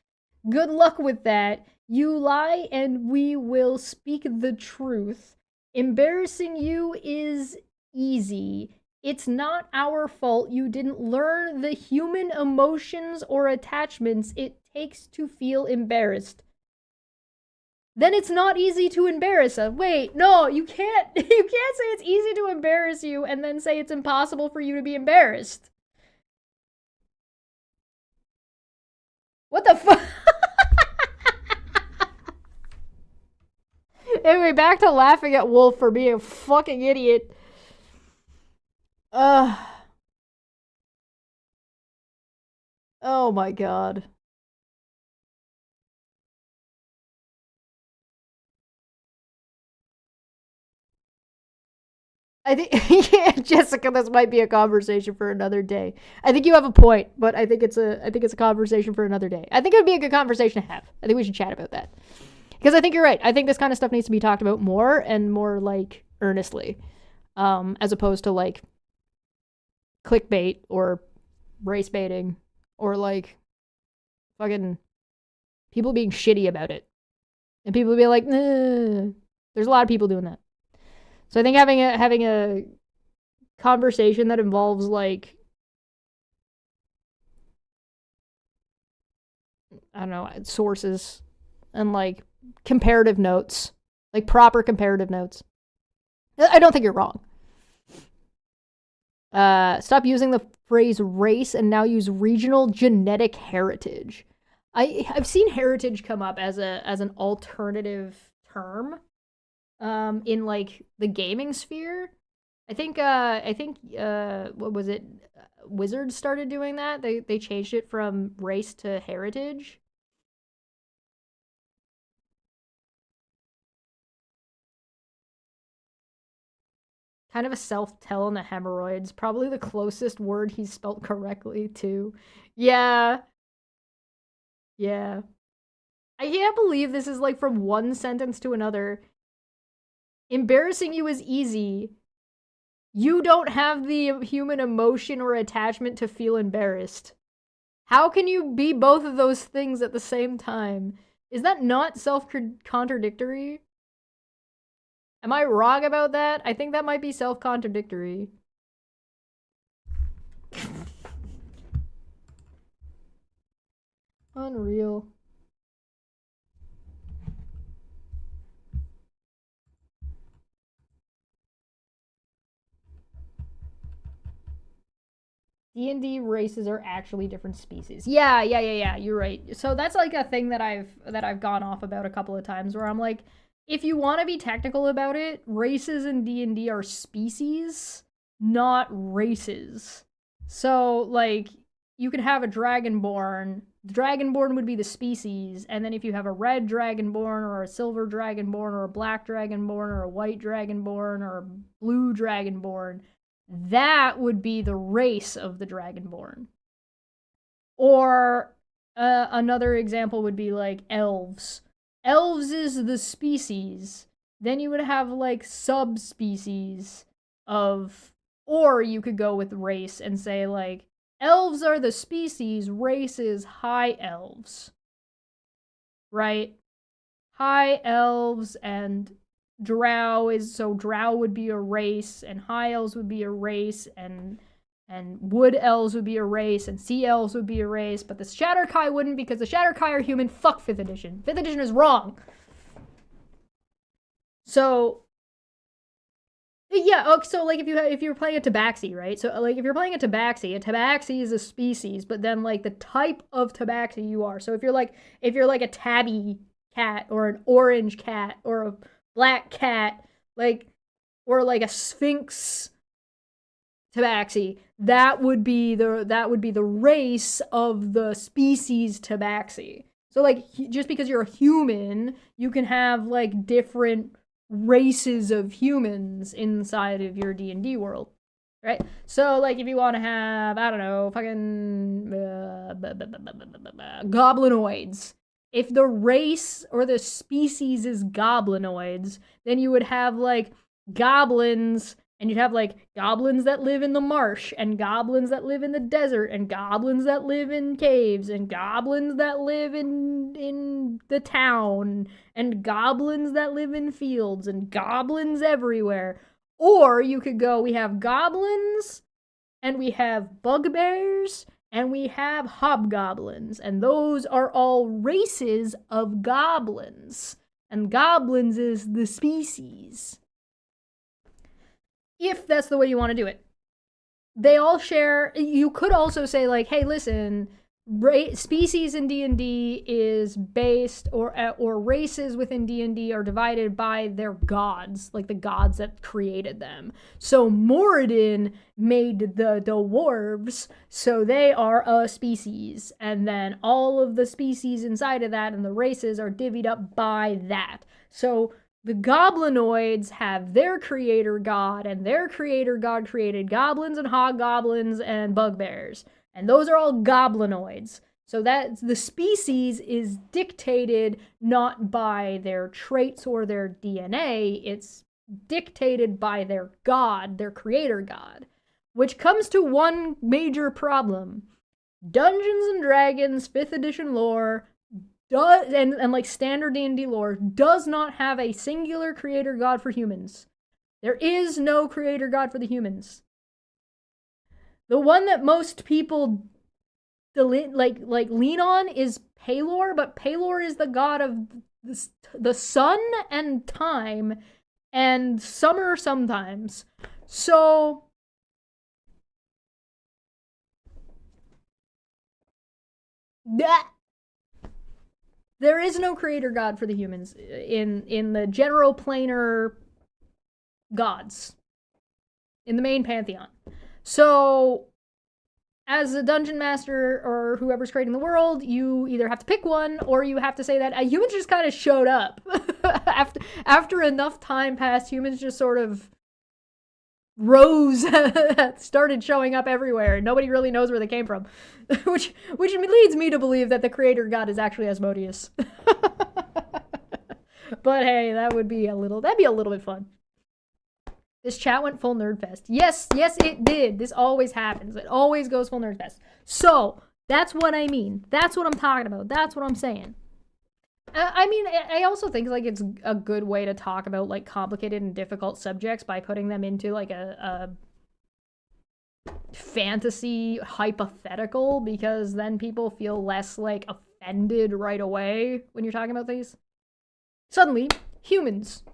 Good luck with that. You lie and we will speak the truth. Embarrassing you is easy. It's not our fault you didn't learn the human emotions or attachments it takes to feel embarrassed. Then it's not easy to embarrass us. Wait, no, you can't say it's easy to embarrass you and then say it's impossible for you to be embarrassed. What the fuck? Anyway, back to laughing at Wolf for being a fucking idiot. Oh my god. I think, yeah, Jessica, this might be a conversation for another day. I think you have a point, but I think it's a conversation for another day. I think it would be a good conversation to have. I think we should chat about that. Because I think you're right. I think this kind of stuff needs to be talked about more and more, like, earnestly. As opposed to, like, clickbait or race baiting or, like, fucking people being shitty about it. And people being like, nah. There's a lot of people doing that. So I think having a conversation that involves, like, I don't know, sources and like comparative notes, like proper comparative notes. I don't think you're wrong. Stop using the phrase race and now use regional genetic heritage. I've seen heritage come up as an alternative term in like the gaming sphere. I think what was it? Wizards started doing that. They changed it from race to heritage. Kind of a self-tell on the hemorrhoids. Probably the closest word he spelt correctly, too. Yeah. Yeah. I can't believe this is like from one sentence to another. Embarrassing you is easy. You don't have the human emotion or attachment to feel embarrassed. How can you be both of those things at the same time? Is that not self-contradictory? Am I wrong about that? I think that might be self-contradictory. Unreal. D&D races are actually different species. Yeah, you're right. So that's like a thing that I've gone off about a couple of times where I'm like, if you want to be technical about it, races in D&D are species, not races. So like you could have a dragonborn. The dragonborn would be the species, and then if you have a red dragonborn or a silver dragonborn or a black dragonborn or a white dragonborn or a blue dragonborn, that would be the race of the dragonborn. Or another example would be like elves. Elves is the species. Then you would have like subspecies of, or you could go with race and say like elves are the species, race is high elves. Right? High elves and drow is, so drow would be a race, and high elves would be a race, and wood elves would be a race, and sea elves would be a race, but the Shatterkai wouldn't, because the Shatterkai are human. Fuck 5th edition. 5th edition is wrong. So yeah, so like if you're playing a tabaxi, right? So like if you're playing a tabaxi is a species, but then like the type of tabaxi you are. So if you're like a tabby cat or an orange cat or a black cat, like, or like a sphinx tabaxi, that would be the race of the species tabaxi. So like just because you're a human, you can have like different races of humans inside of your D&D world, right? So like if you want to have, I don't know, fucking goblinoids. If the race or the species is goblinoids, then you would have like goblins, and you'd have like goblins that live in the marsh, and goblins that live in the desert, and goblins that live in caves, and goblins that live in the town, and goblins that live in fields, and goblins everywhere. Or you could go, we have goblins, and we have bugbears, and we have hobgoblins, and those are all races of goblins. And goblins is the species. If that's the way you want to do it. They all share, you could also say like, hey, listen, species in D&D is based, or races within D&D are divided by their gods, like the gods that created them. So Moradin made the dwarves, so they are a species, and then all of the species inside of that and the races are divvied up by that. So the goblinoids have their creator god, and their creator god created goblins and hobgoblins and bugbears. And those are all goblinoids. So that the species is dictated not by their traits or their DNA, it's dictated by their god, their creator god. Which comes to one major problem. Dungeons and Dragons 5th edition lore does, and like standard D&D lore, does not have a singular creator god for humans. There is no creator god for the humans. The one that most people lean on is Pelor, but Pelor is the god of the sun and time and summer sometimes. So there is no creator god for the humans in the general planar gods in the main pantheon. So as a dungeon master or whoever's creating the world, you either have to pick one or you have to say that humans just kind of showed up. after enough time passed, humans just sort of rose, started showing up everywhere, and nobody really knows where they came from. which leads me to believe that the creator god is actually Asmodeus. But hey, that'd be a little bit fun. This chat went full nerd fest. Yes, it did. This always happens. It always goes full nerd fest. So, that's what I mean. That's what I'm talking about. That's what I'm saying. I mean, I also think like it's a good way to talk about like complicated and difficult subjects by putting them into like a fantasy hypothetical, because then people feel less like offended right away when you're talking about these. Suddenly, humans.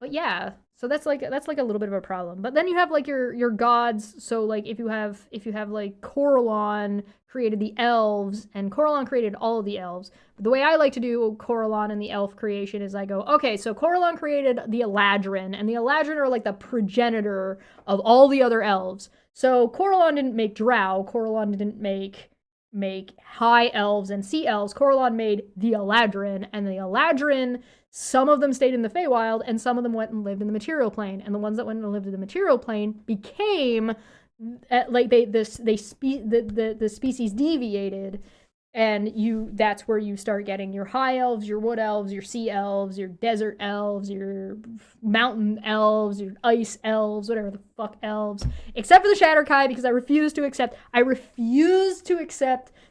But yeah, so that's like a little bit of a problem. But then you have like your gods. So like if you have like Corellon created the elves, and Corellon created all of the elves. But the way I like to do Corellon and the elf creation is I go, okay, so Corellon created the Eladrin, and the Eladrin are like the progenitor of all the other elves. So Corellon didn't make Drow. Corellon didn't make high elves and sea elves. Corellon made the Eladrin, and the Eladrin, some of them stayed in the Feywild, and some of them went and lived in the material plane. And the ones that went and lived in the material plane became like the species deviated, and that's where you start getting your high elves, your wood elves, your sea elves, your desert elves, your mountain elves, your ice elves, whatever the fuck elves, except for the Shatterkai, because I refuse to accept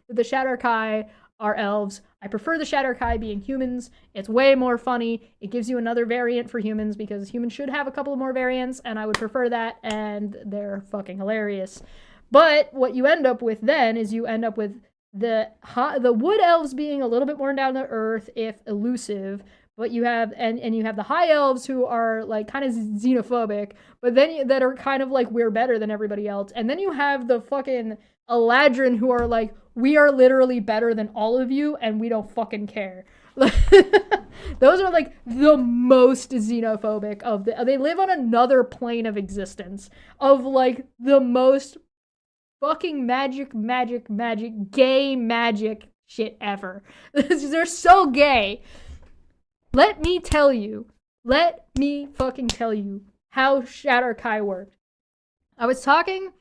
that the Shatterkai are elves. I prefer the Shatterkai being humans. It's way more funny. It gives you another variant for humans, because humans should have a couple more variants, and I would prefer that, and they're fucking hilarious. But what you end up with then is you end up with the wood elves being a little bit more down to earth, if elusive, but you have and you have the high elves who are like kind of xenophobic, but then that are kind of like we're better than everybody else, and then you have the fucking Eladrin who are like, we are literally better than all of you and we don't fucking care. Those are like the most xenophobic of they live on another plane of existence of like the most fucking magic, gay magic shit ever. They're so gay. Let me fucking tell you how Shatterkai worked. I was talking...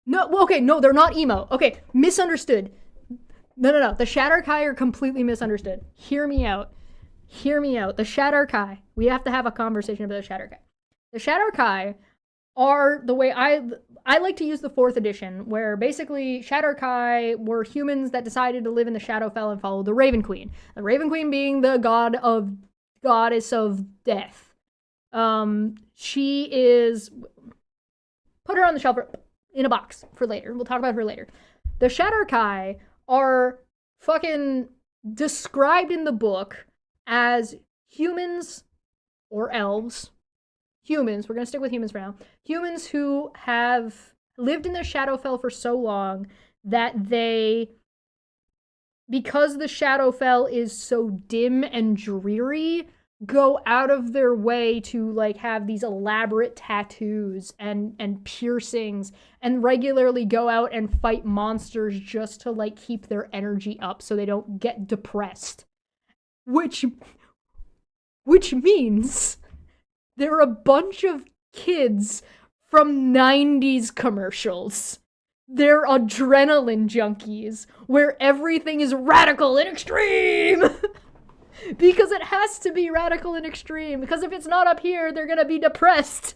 No, they're not emo. Okay, misunderstood. No. The Shatterkai are completely misunderstood. Hear me out. The Shatterkai. We have to have a conversation about the Shatterkai. The Shatterkai are the way I like to use the 4th edition, where basically Shatterkai were humans that decided to live in the Shadowfell and follow the Raven Queen. The Raven Queen being the goddess of death. She is... Put her on the shelf in a box for later. We'll talk about her later. The Shatterkai are fucking described in the book as humans or elves. Humans, we're going to stick with humans for now. Humans who have lived in the Shadowfell for so long that because the Shadowfell is so dim and dreary, go out of their way to like have these elaborate tattoos and piercings, and regularly go out and fight monsters just to like keep their energy up so they don't get depressed. Which means they're a bunch of kids from 90s commercials. They're adrenaline junkies where everything is radical and extreme. Because it has to be radical and extreme. Because if it's not up here, they're gonna be depressed.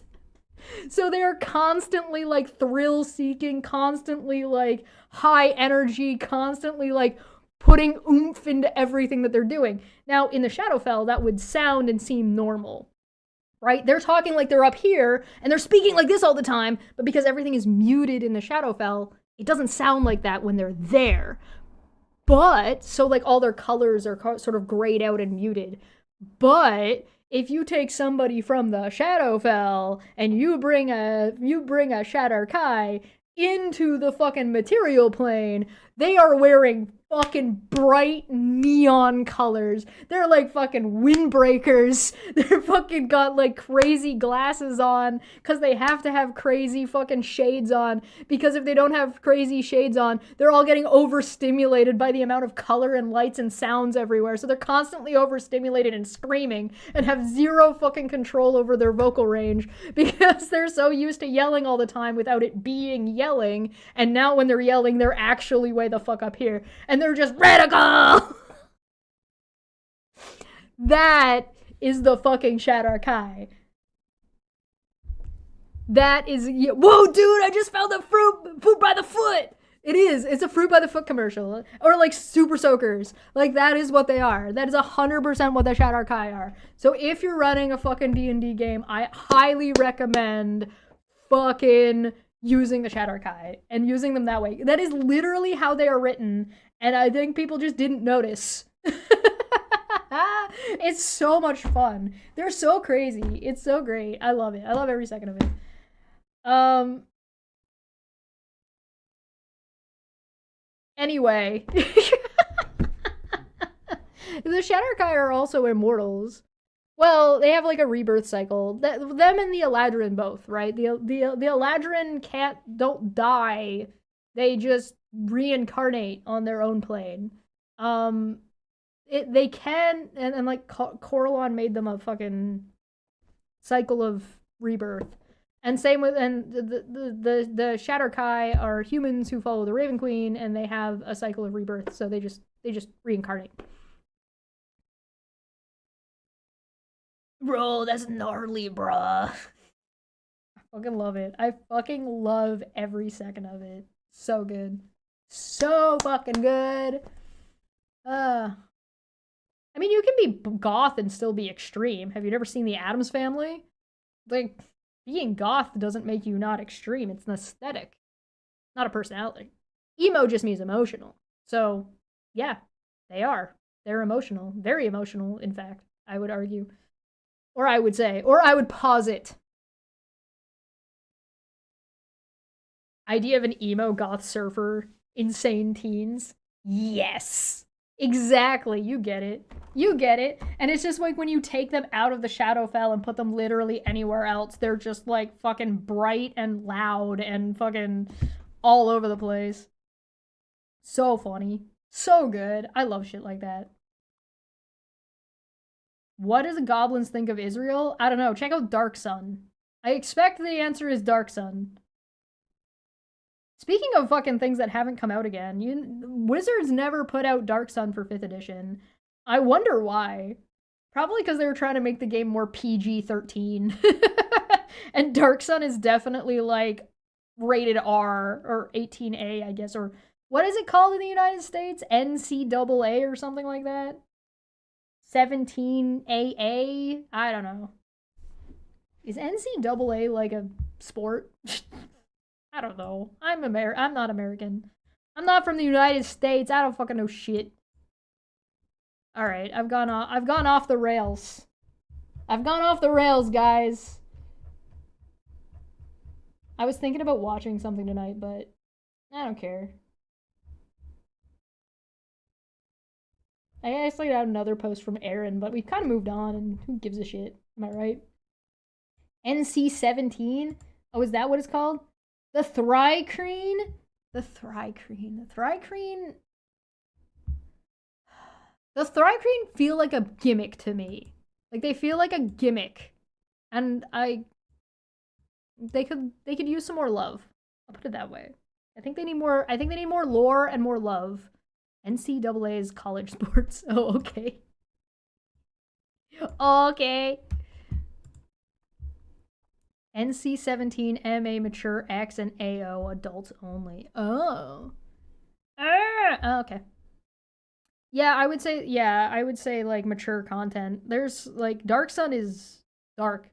So they're constantly like thrill-seeking, constantly like high energy, constantly like putting oomph into everything that they're doing. Now, in the Shadowfell, that would sound and seem normal, right? They're talking like they're up here, and they're speaking like this all the time, but because everything is muted in the Shadowfell, It doesn't sound like that when they're there. But, so like all their colors are sort of grayed out and muted. But if you take somebody from the Shadowfell and you bring a Shadar Kai into the fucking material plane, they are wearing fucking bright neon colors. They're like fucking windbreakers. They're fucking got like crazy glasses on because they have to have crazy fucking shades on, because if they don't have crazy shades on, they're all getting overstimulated by the amount of color and lights and sounds everywhere. So they're constantly overstimulated and screaming and have zero fucking control over their vocal range because they're so used to yelling all the time without it being yelling. And now when they're yelling, they're actually way the fuck up here. And they're just radical. That is the fucking Shadar Kai. That is, whoa, dude! I just found the fruit by the foot. It is. It's a fruit by the foot commercial, or like super soakers. Like that is what they are. That is 100% what the Shadar Kai are. So if you're running a fucking D&D game, I highly recommend fucking using the Shadar Kai and using them that way. That is literally how they are written. And I think people just didn't notice. It's so much fun. They're so crazy. It's so great. I love it. I love every second of it. Anyway. The Shadar Kai are also immortals. Well, they have like a rebirth cycle. Them and the Eladrin both, right? The Eladrin don't die. They just reincarnate on their own plane. They can, and like Corellon made them a fucking cycle of rebirth. And same with, and the Shadar Kai are humans who follow the Raven Queen, and they have a cycle of rebirth, so they just reincarnate. Bro, that's gnarly, bruh. I fucking love it. I fucking love every second of it. So good. So fucking good. I mean, you can be goth and still be extreme. Have you never seen the Addams Family? Like, being goth doesn't make you not extreme. It's an aesthetic, not a personality. Emo just means emotional. So, yeah, they are. They're emotional. Very emotional, in fact, I would argue. Or I would say, or I would posit. Idea of an emo goth surfer, insane teens. Yes. Exactly. You get it. You get it. And it's just like when you take them out of the Shadowfell and put them literally anywhere else, they're just like fucking bright and loud and fucking all over the place. So funny. So good. I love shit like that. What do the goblins think of Israel? I don't know. Check out Dark Sun. I expect the answer is Dark Sun. Speaking of fucking things that haven't come out again, Wizards never put out Dark Sun for 5th edition. I wonder why. Probably because they were trying to make the game more PG-13. And Dark Sun is definitely like rated R or 18A, I guess, or what is it called in the United States? NCAA or something like that? 17AA? I don't know. Is NCAA like a sport? I don't know. I'm not American. I'm not from the United States. I don't fucking know shit. All right, I've gone off the rails. I've gone off the rails, guys. I was thinking about watching something tonight, but I don't care. I actually got another post from Aaron, but we've kind of moved on, and who gives a shit? Am I right? NC-17? Oh, is that what it's called? The Thri-Kreen? The Thri-Kreen. The Thri-Kreen... The Thri-Kreen feel like a gimmick to me. Like, they feel like a gimmick. And they could use some more love. I'll put it that way. I think they need more lore and more love. NCAA is college sports. Oh, okay. Okay. NC-17 MA mature X and AO adults only. Oh. Okay. Yeah, I would say like mature content. There's like Dark Sun is dark.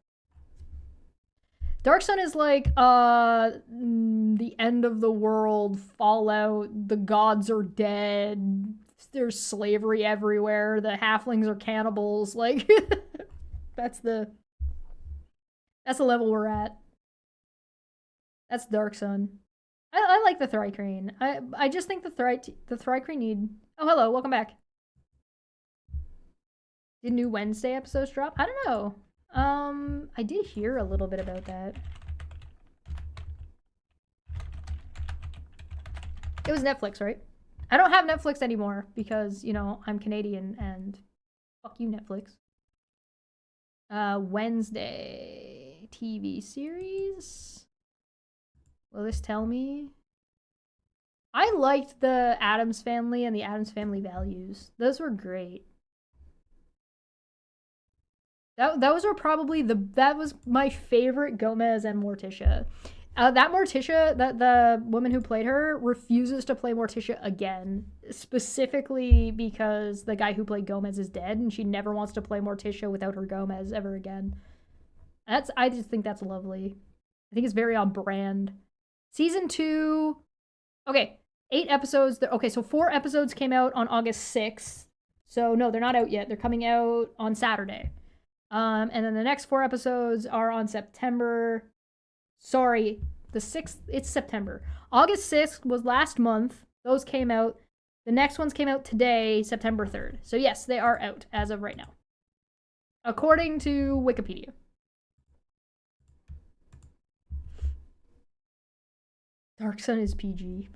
Dark Sun is like the end of the world, fallout, the gods are dead, there's slavery everywhere, the halflings are cannibals, like that's the level we're at. That's Dark Sun. I like the Thri-Kreen. I just think the Thri-Kreen need... Oh, hello, welcome back. Did new Wednesday episodes drop? I don't know. I did hear a little bit about that. It was Netflix, right? I don't have Netflix anymore because, you know, I'm Canadian and fuck you, Netflix. Wednesday TV series. Will this tell me? I liked the Addams Family and the Addams Family Values. Those were great. Those were probably that was my favorite Gomez and Morticia. That Morticia, the woman who played her, refuses to play Morticia again, specifically because the guy who played Gomez is dead, and she never wants to play Morticia without her Gomez ever again. I just think that's lovely. I think it's very on brand. Season 2, okay, 8 episodes. Okay, so 4 episodes came out on August 6th. So no, they're not out yet. They're coming out on Saturday. And then the next 4 episodes are on September. Sorry, the 6th, it's September. August 6th was last month. Those came out. The next ones came out today, September 3rd. So yes, they are out as of right now. According to Wikipedia. Dark Sun is PG.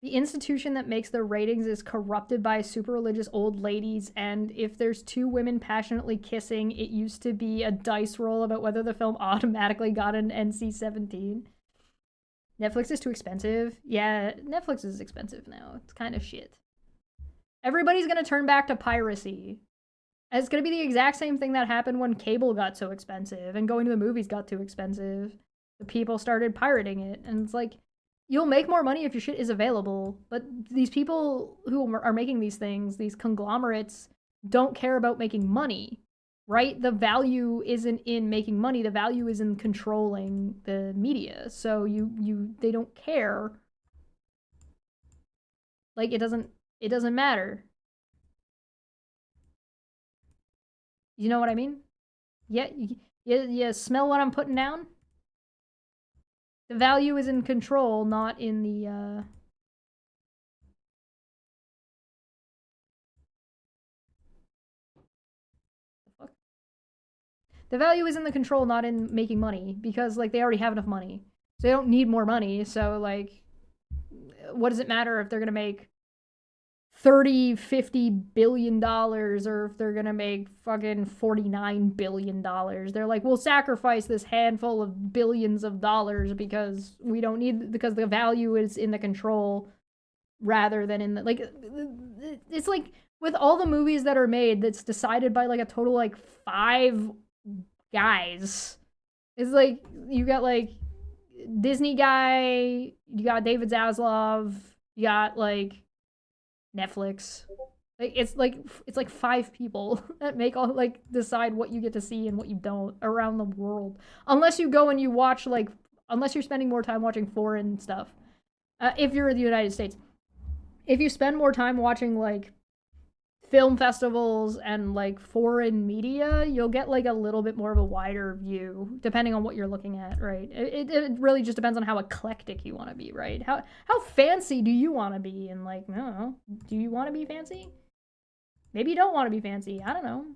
The institution that makes the ratings is corrupted by super religious old ladies, and if there's 2 women passionately kissing, it used to be a dice roll about whether the film automatically got an NC-17. Netflix is too expensive. Yeah, Netflix is expensive now. It's kind of shit. Everybody's gonna turn back to piracy. It's gonna be the exact same thing that happened when cable got so expensive and going to the movies got too expensive. The people started pirating it, and it's like, you'll make more money if your shit is available, but these people who are making these things, these conglomerates, don't care about making money, right? The value isn't in making money. The value is in controlling the media. So they don't care. Like, it doesn't matter. You know what I mean? Yeah, you smell what I'm putting down? The value is in control, not in the, The value is in the control, not in making money, because, like, they already have enough money. So they don't need more money, so, like, what does it matter if they're gonna make $30-50 billion or if they're gonna make fucking $49 billion? They're like, we'll sacrifice this handful of billions of dollars because we don't need, because the value is in the control rather than in the, like, it's like with all the movies that are made that's decided by like a total like 5 guys. It's like you got like Disney guy, you got David Zaslav, you got like Netflix. Like it's like 5 people that make all, like, decide what you get to see and what you don't around the world. Unless you go and you watch, like, unless you're spending more time watching foreign stuff. If you're in the United States. If you spend more time watching, like, film festivals and, like, foreign media, you'll get, like, a little bit more of a wider view, depending on what you're looking at, right? It really just depends on how eclectic you want to be, right? How fancy do you want to be? And, like, I don't know, do you want to be fancy? Maybe you don't want to be fancy. I don't know.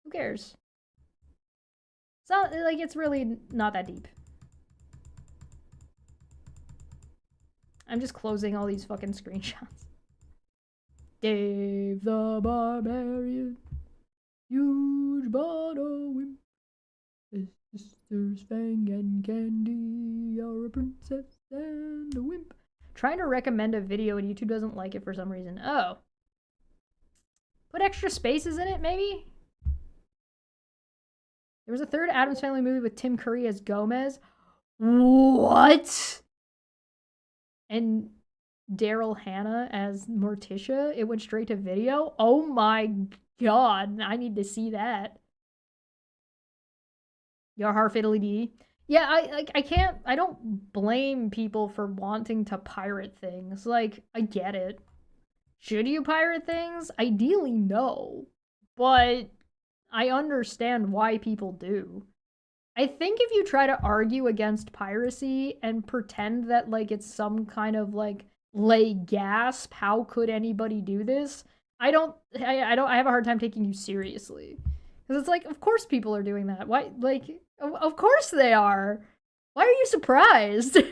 Who cares? It's not, like, it's really not that deep. I'm just closing all these fucking screenshots. Dave the Barbarian, huge bottle wimp. His sisters Fang and Candy are a princess and a wimp. Trying to recommend a video and YouTube doesn't like it for some reason. Oh. Put extra spaces in it, maybe? There was a 3rd Addams Family movie with Tim Curry as Gomez. What? And Daryl Hannah as Morticia. It went straight to video. Oh my god, I need to see that. Your heart fiddly-dee. Yeah, I don't blame people for wanting to pirate things. Like, I get it. Should you pirate things? Ideally, no. But I understand why people do. I think if you try to argue against piracy and pretend that, like, it's some kind of, like, lay gasp, how could anybody do this? I have a hard time taking you seriously. Because it's like, of course people are doing that. Why, like, of course they are. Why are you surprised? Like,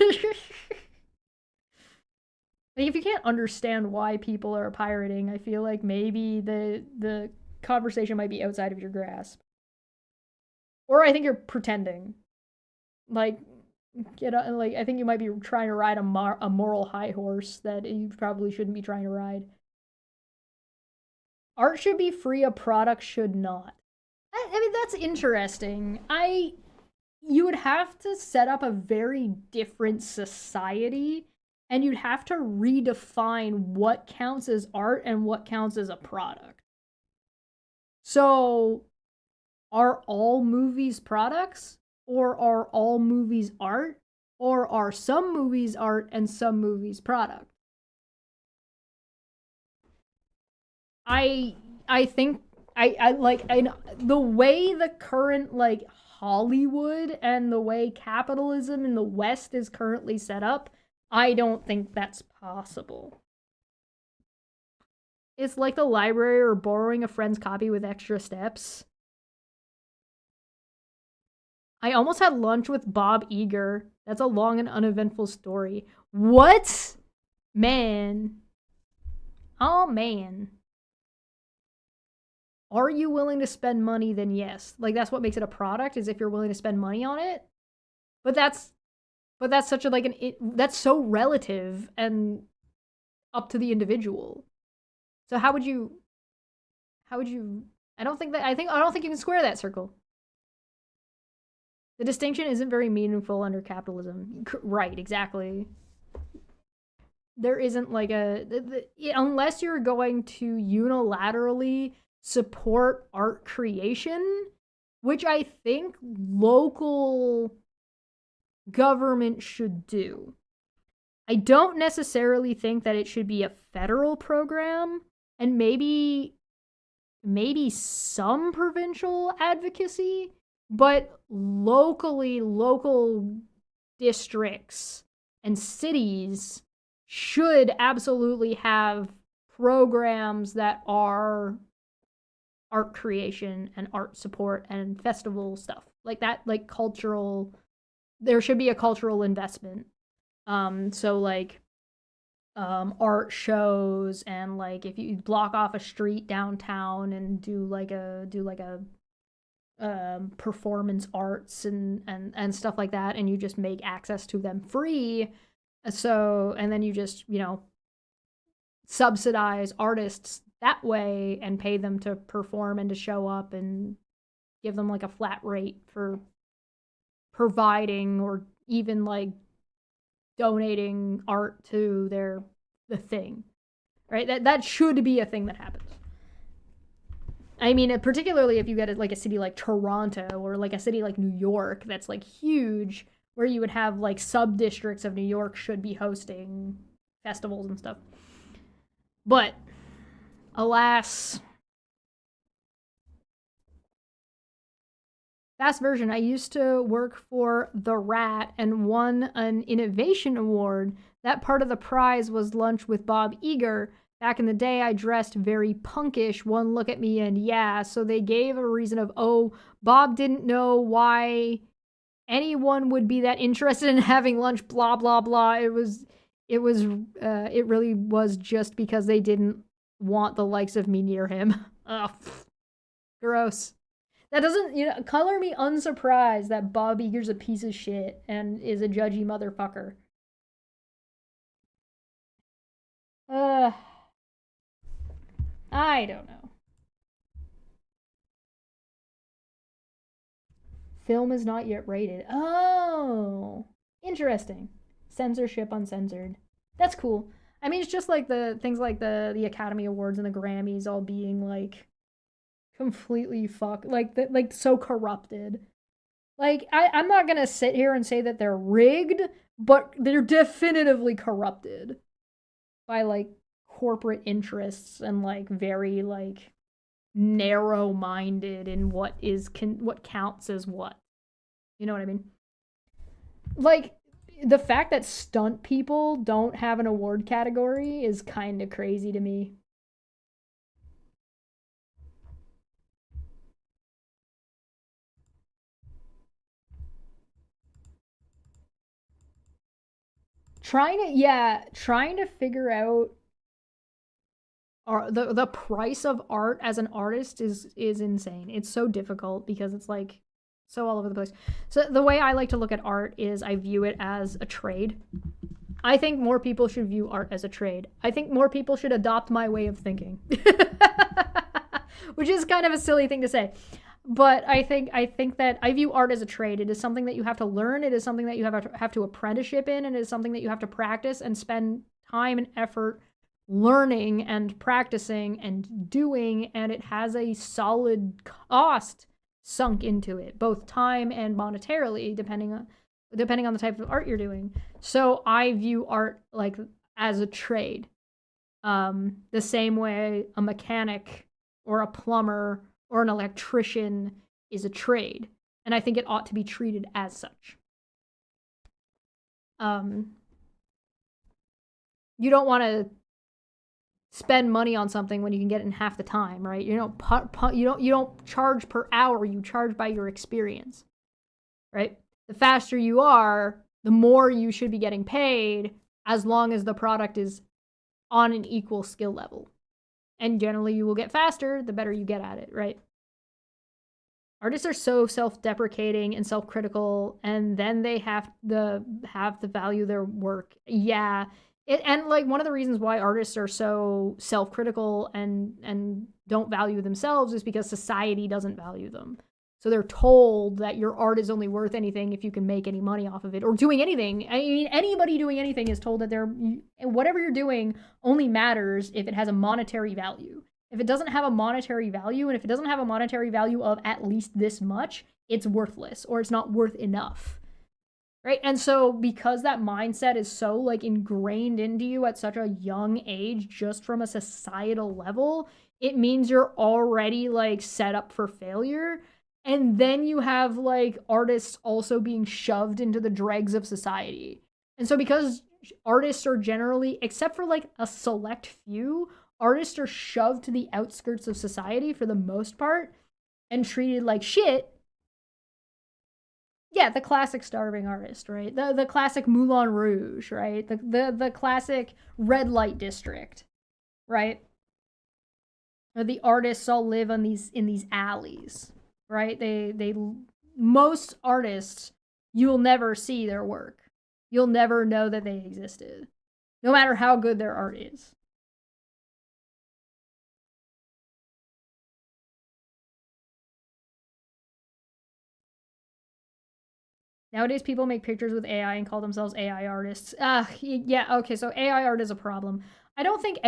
if you can't understand why people are pirating, I feel like maybe the conversation might be outside of your grasp. Or I think you're pretending. Like, like I think you might be trying to ride a moral high horse that you probably shouldn't be trying to ride. Art should be free, a product should not. I mean, that's interesting. You would have to set up a very different society, and you'd have to redefine what counts as art and what counts as a product. So, are all movies products? Or are all movies art? Or are some movies art and some movies product? I think the way the current, like, Hollywood and the way capitalism in the West is currently set up, I don't think that's possible. It's like the library or borrowing a friend's copy with extra steps. I almost had lunch with Bob Iger. That's a long and uneventful story. What? Man. Oh, man. Are you willing to spend money? Then yes. Like, that's what makes it a product, is if you're willing to spend money on it. But that's such a, like, that's so relative and up to the individual. So how would you, I don't think you can square that circle. The distinction isn't very meaningful under capitalism. Right, exactly. There isn't like unless you're going to unilaterally support art creation, which I think local government should do. I don't necessarily think that it should be a federal program, and maybe some provincial advocacy, but local districts and cities should absolutely have programs that are art creation and art support and festival stuff like that, like cultural. There should be a cultural investment. So like art shows, and like if you block off a street downtown and do like a performance arts and stuff like that, and you just make access to them free. So, and then you just, subsidize artists that way and pay them to perform and to show up and give them like a flat rate for providing or even like donating art to the thing, right? That should be a thing that happens. I mean, particularly if you get like a city like Toronto or like a city like New York that's like huge, where you would have like sub-districts of New York should be hosting festivals and stuff. But alas, fast version, I used to work for The Rat and won an innovation award. That part of the prize was lunch with Bob Iger. Back in the day, I dressed very punkish. One look at me and yeah. So they gave a reason of, oh, Bob didn't know why anyone would be that interested in having lunch, blah, blah, blah. It really was just because they didn't want the likes of me near him. Ugh. Gross. That doesn't, color me unsurprised that Bob Iger's a piece of shit and is a judgy motherfucker. I don't know. Film is not yet rated. Oh, interesting. Censorship uncensored. That's cool. I mean, it's just like the things like the Academy Awards and the Grammys all being like completely like so corrupted. Like, I'm not gonna sit here and say that they're rigged, but they're definitively corrupted by, like, corporate interests and, like, very, like, narrow-minded in what counts as what. You know what I mean? Like, the fact that stunt people don't have an award category is kind of crazy to me. Trying to figure out the price of art as an artist is insane. It's so difficult because it's like so all over the place. So the way I like to look at art is I view it as a trade. I think more people should view art as a trade. I think more people should adopt my way of thinking. Which is kind of a silly thing to say. But I think that I view art as a trade. It is something that you have to learn. It is something that you have to apprenticeship in, and it is something that you have to practice and spend time and effort learning and practicing and doing, and it has a solid cost sunk into it, both time and monetarily, depending on the type of art you're doing. So I view art like as a trade. The same way a mechanic or a plumber or an electrician is a trade. And I think it ought to be treated as such. You don't want to spend money on something when you can get it in half the time, right? You don't charge per hour, you charge by your experience. Right? The faster you are, the more you should be getting paid, as long as the product is on an equal skill level. And generally you will get faster the better you get at it, right? Artists are so self-deprecating and self-critical, and then they have to value their work. Yeah. And like one of the reasons why artists are so self-critical and don't value themselves is because society doesn't value them. So they're told that your art is only worth anything if you can make any money off of it, or doing anything. I mean, anybody doing anything is told that whatever you're doing only matters if it has a monetary value. If it doesn't have a monetary value, and if it doesn't have a monetary value of at least this much, it's worthless, or it's not worth enough. Right? And so because that mindset is so like ingrained into you at such a young age, just from a societal level, it means you're already like set up for failure. And then you have like artists also being shoved into the dregs of society. And so because artists are generally, except for like a select few, artists are shoved to the outskirts of society for the most part and treated like shit. Yeah, the classic starving artist, right? The classic Moulin Rouge, right? The classic red light district, right? Or the artists all live in these alleys, right? Most artists, you'll never see their work. You'll never know that they existed, no matter how good their art is. Nowadays, people make pictures with AI and call themselves AI artists. Yeah, okay, so AI art is a problem. I don't think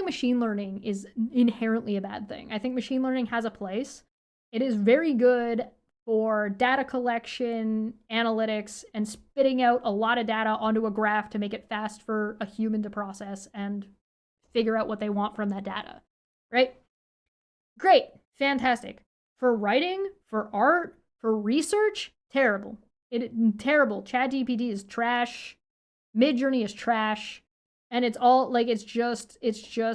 machine learning is inherently a bad thing. I think machine learning has a place. It is very good for data collection, analytics, and spitting out a lot of data onto a graph to make it fast for a human to process and figure out what they want from that data, right? Great, fantastic. For writing, for art, for research, terrible. Terrible. ChatGPT is trash. Midjourney is trash. And it's all like it's just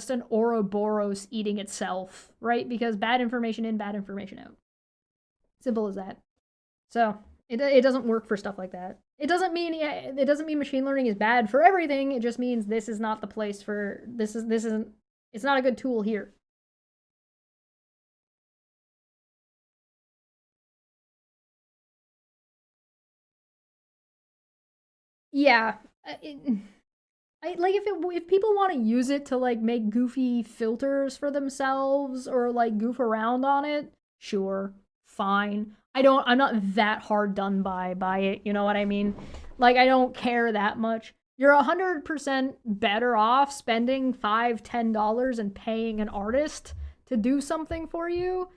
an Ouroboros eating itself, right? Because bad information in, bad information out. Simple as that. So it doesn't work for stuff like that. It doesn't mean machine learning is bad for everything. It just means this is not the place for it's not a good tool here. Yeah. If people want to use it to like make goofy filters for themselves or like goof around on it, sure, fine. I'm not that hard done by it, you know what I mean? Like I don't care that much. You're 100% better off spending $5, $10 and paying an artist to do something for you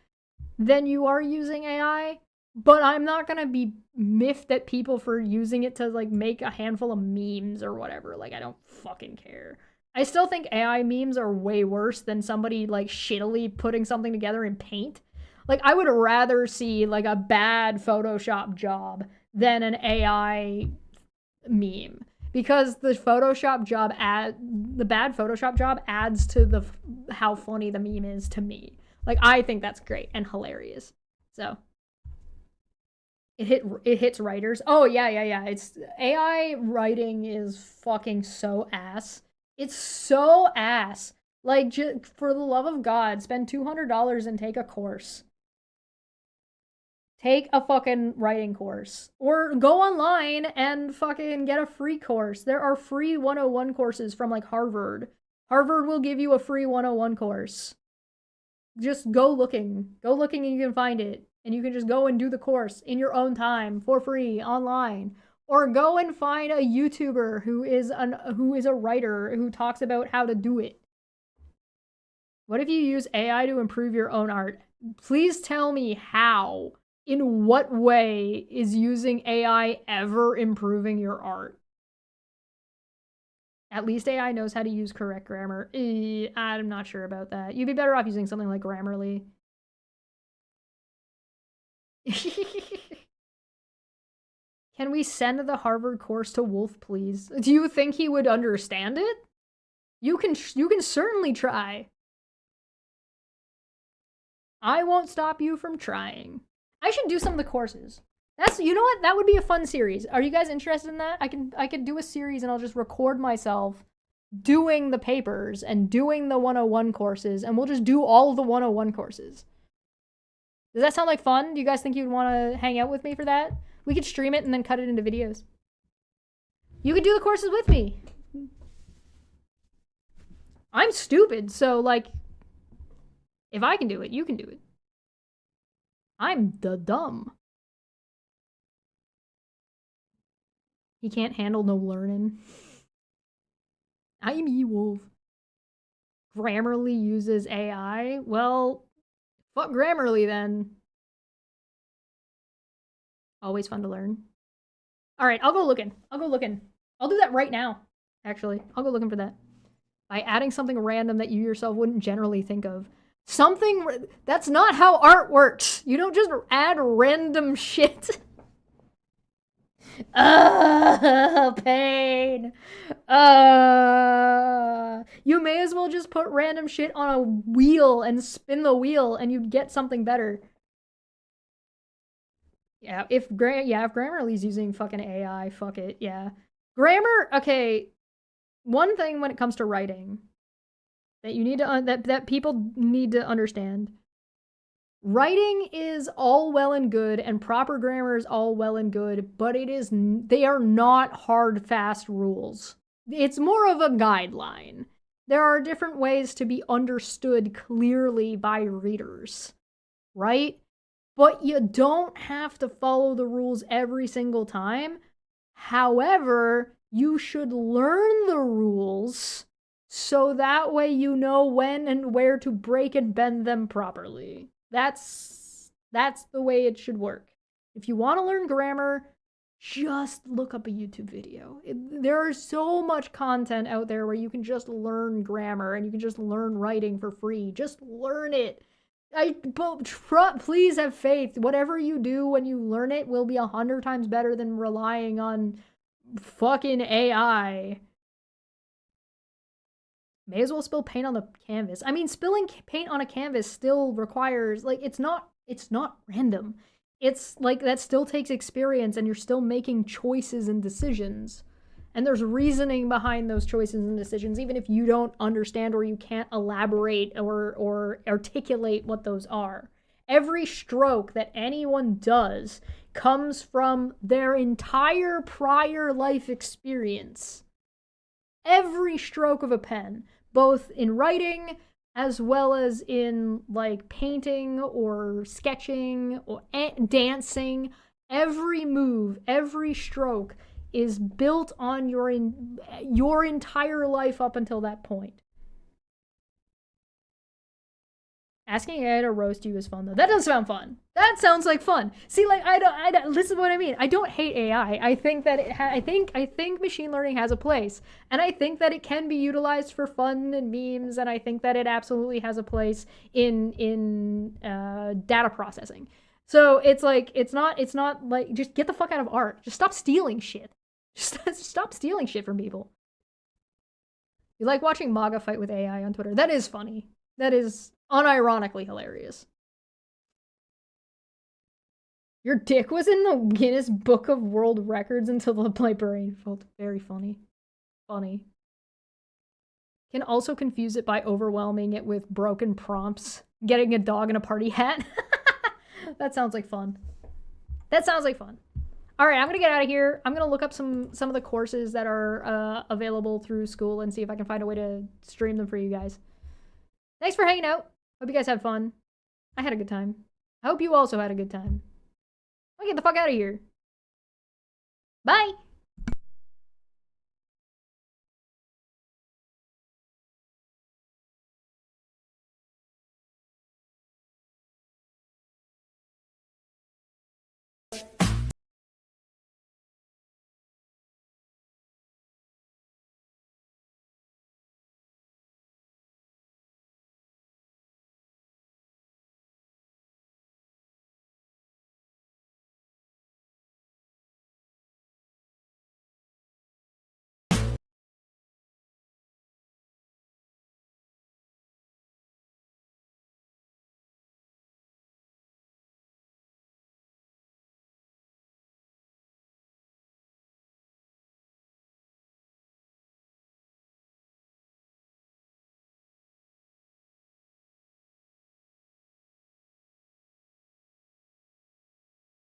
than you are using AI. But I'm not gonna be miffed at people for using it to like make a handful of memes or whatever. Like, I don't fucking care. I still think AI memes are way worse than somebody like shittily putting something together in Paint. Like, I would rather see like a bad Photoshop job than an AI meme, because the bad Photoshop job adds to the how funny the meme is to me. Like, I think that's great and hilarious. So it hits writers. Oh yeah. It's AI writing is fucking so ass. It's so ass. Like, for the love of God, spend $200 and take a course. Take a fucking writing course. Or go online and fucking get a free course. There are free 101 courses from like Harvard. Harvard will give you a free 101 course. Just go looking. Go looking and you can find it. And you can just go and do the course in your own time for free online. Or go and find a YouTuber who is a writer who talks about how to do it. What if you use AI to improve your own art? Please tell me how. In what way is using AI ever improving your art? At least AI knows how to use correct grammar. I'm not sure about that. You'd be better off using something like Grammarly. Can we send the Harvard course to Wolf, please? Do you think he would understand it? You can certainly try. I won't stop you from trying. I should do some of the courses. You know what? That would be a fun series. Are you guys interested in that? I could do a series and I'll just record myself doing the papers and doing the 101 courses, and we'll just do all of the 101 courses. Does that sound like fun? Do you guys think you'd want to hang out with me for that? We could stream it and then cut it into videos. You could do the courses with me. I'm stupid, so like, if I can do it, you can do it. I'm the dumb. He can't handle no learning. I'm E-Wolf. Grammarly uses AI? Well, fuck Grammarly then. Always fun to learn. Alright, I'll go looking. I'll do that right now, actually. I'll go looking for that. By adding something random that you yourself wouldn't generally think of. That's not how art works. You don't just add random shit. Pain. You may as well just put random shit on a wheel and spin the wheel and you'd get something better. Yeah, if Grammarly's using fucking AI, fuck it, yeah. Grammar, okay, one thing when it comes to writing that you need to that people need to understand. Writing is all well and good, and proper grammar is all well and good, but they are not hard, fast rules. It's more of a guideline. There are different ways to be understood clearly by readers, right? But you don't have to follow the rules every single time. However, you should learn the rules so that way you know when and where to break and bend them properly. That's the way it should work. If you want to learn grammar, just look up a YouTube video. There is so much content out there where you can just learn grammar and you can just learn writing for free. Just learn it. Please have faith. Whatever you do when you learn it will be 100 times better than relying on fucking AI. May as well spill paint on the canvas. I mean, spilling paint on a canvas still requires, like, it's not random. It's like, that still takes experience and you're still making choices and decisions. And there's reasoning behind those choices and decisions, even if you don't understand or you can't elaborate or articulate what those are. Every stroke that anyone does comes from their entire prior life experience. Every stroke of a pen, both in writing as well as in like painting or sketching or dancing, every move, every stroke is built on your entire life up until that point. Asking AI to roast you is fun though. That does sound fun. That sounds like fun. See, like I don't. This is what I mean. I don't hate AI. I think that I think machine learning has a place, and I think that it can be utilized for fun and memes, and I think that it absolutely has a place in data processing. So it's like it's not like just get the fuck out of art. Just stop stealing shit. Just stop stealing shit from people. You like watching MAGA fight with AI on Twitter? That is funny. That is unironically hilarious. Your dick was in the Guinness Book of World Records until the librarian felt very funny. Funny. Can also confuse it by overwhelming it with broken prompts. Getting a dog in a party hat. That sounds like fun. That sounds like fun. All right, I'm gonna get out of here. I'm gonna look up some of the courses that are available through school and see if I can find a way to stream them for you guys. Thanks for hanging out. Hope you guys had fun. I had a good time. I hope you also had a good time. I'll get the fuck out of here. Bye!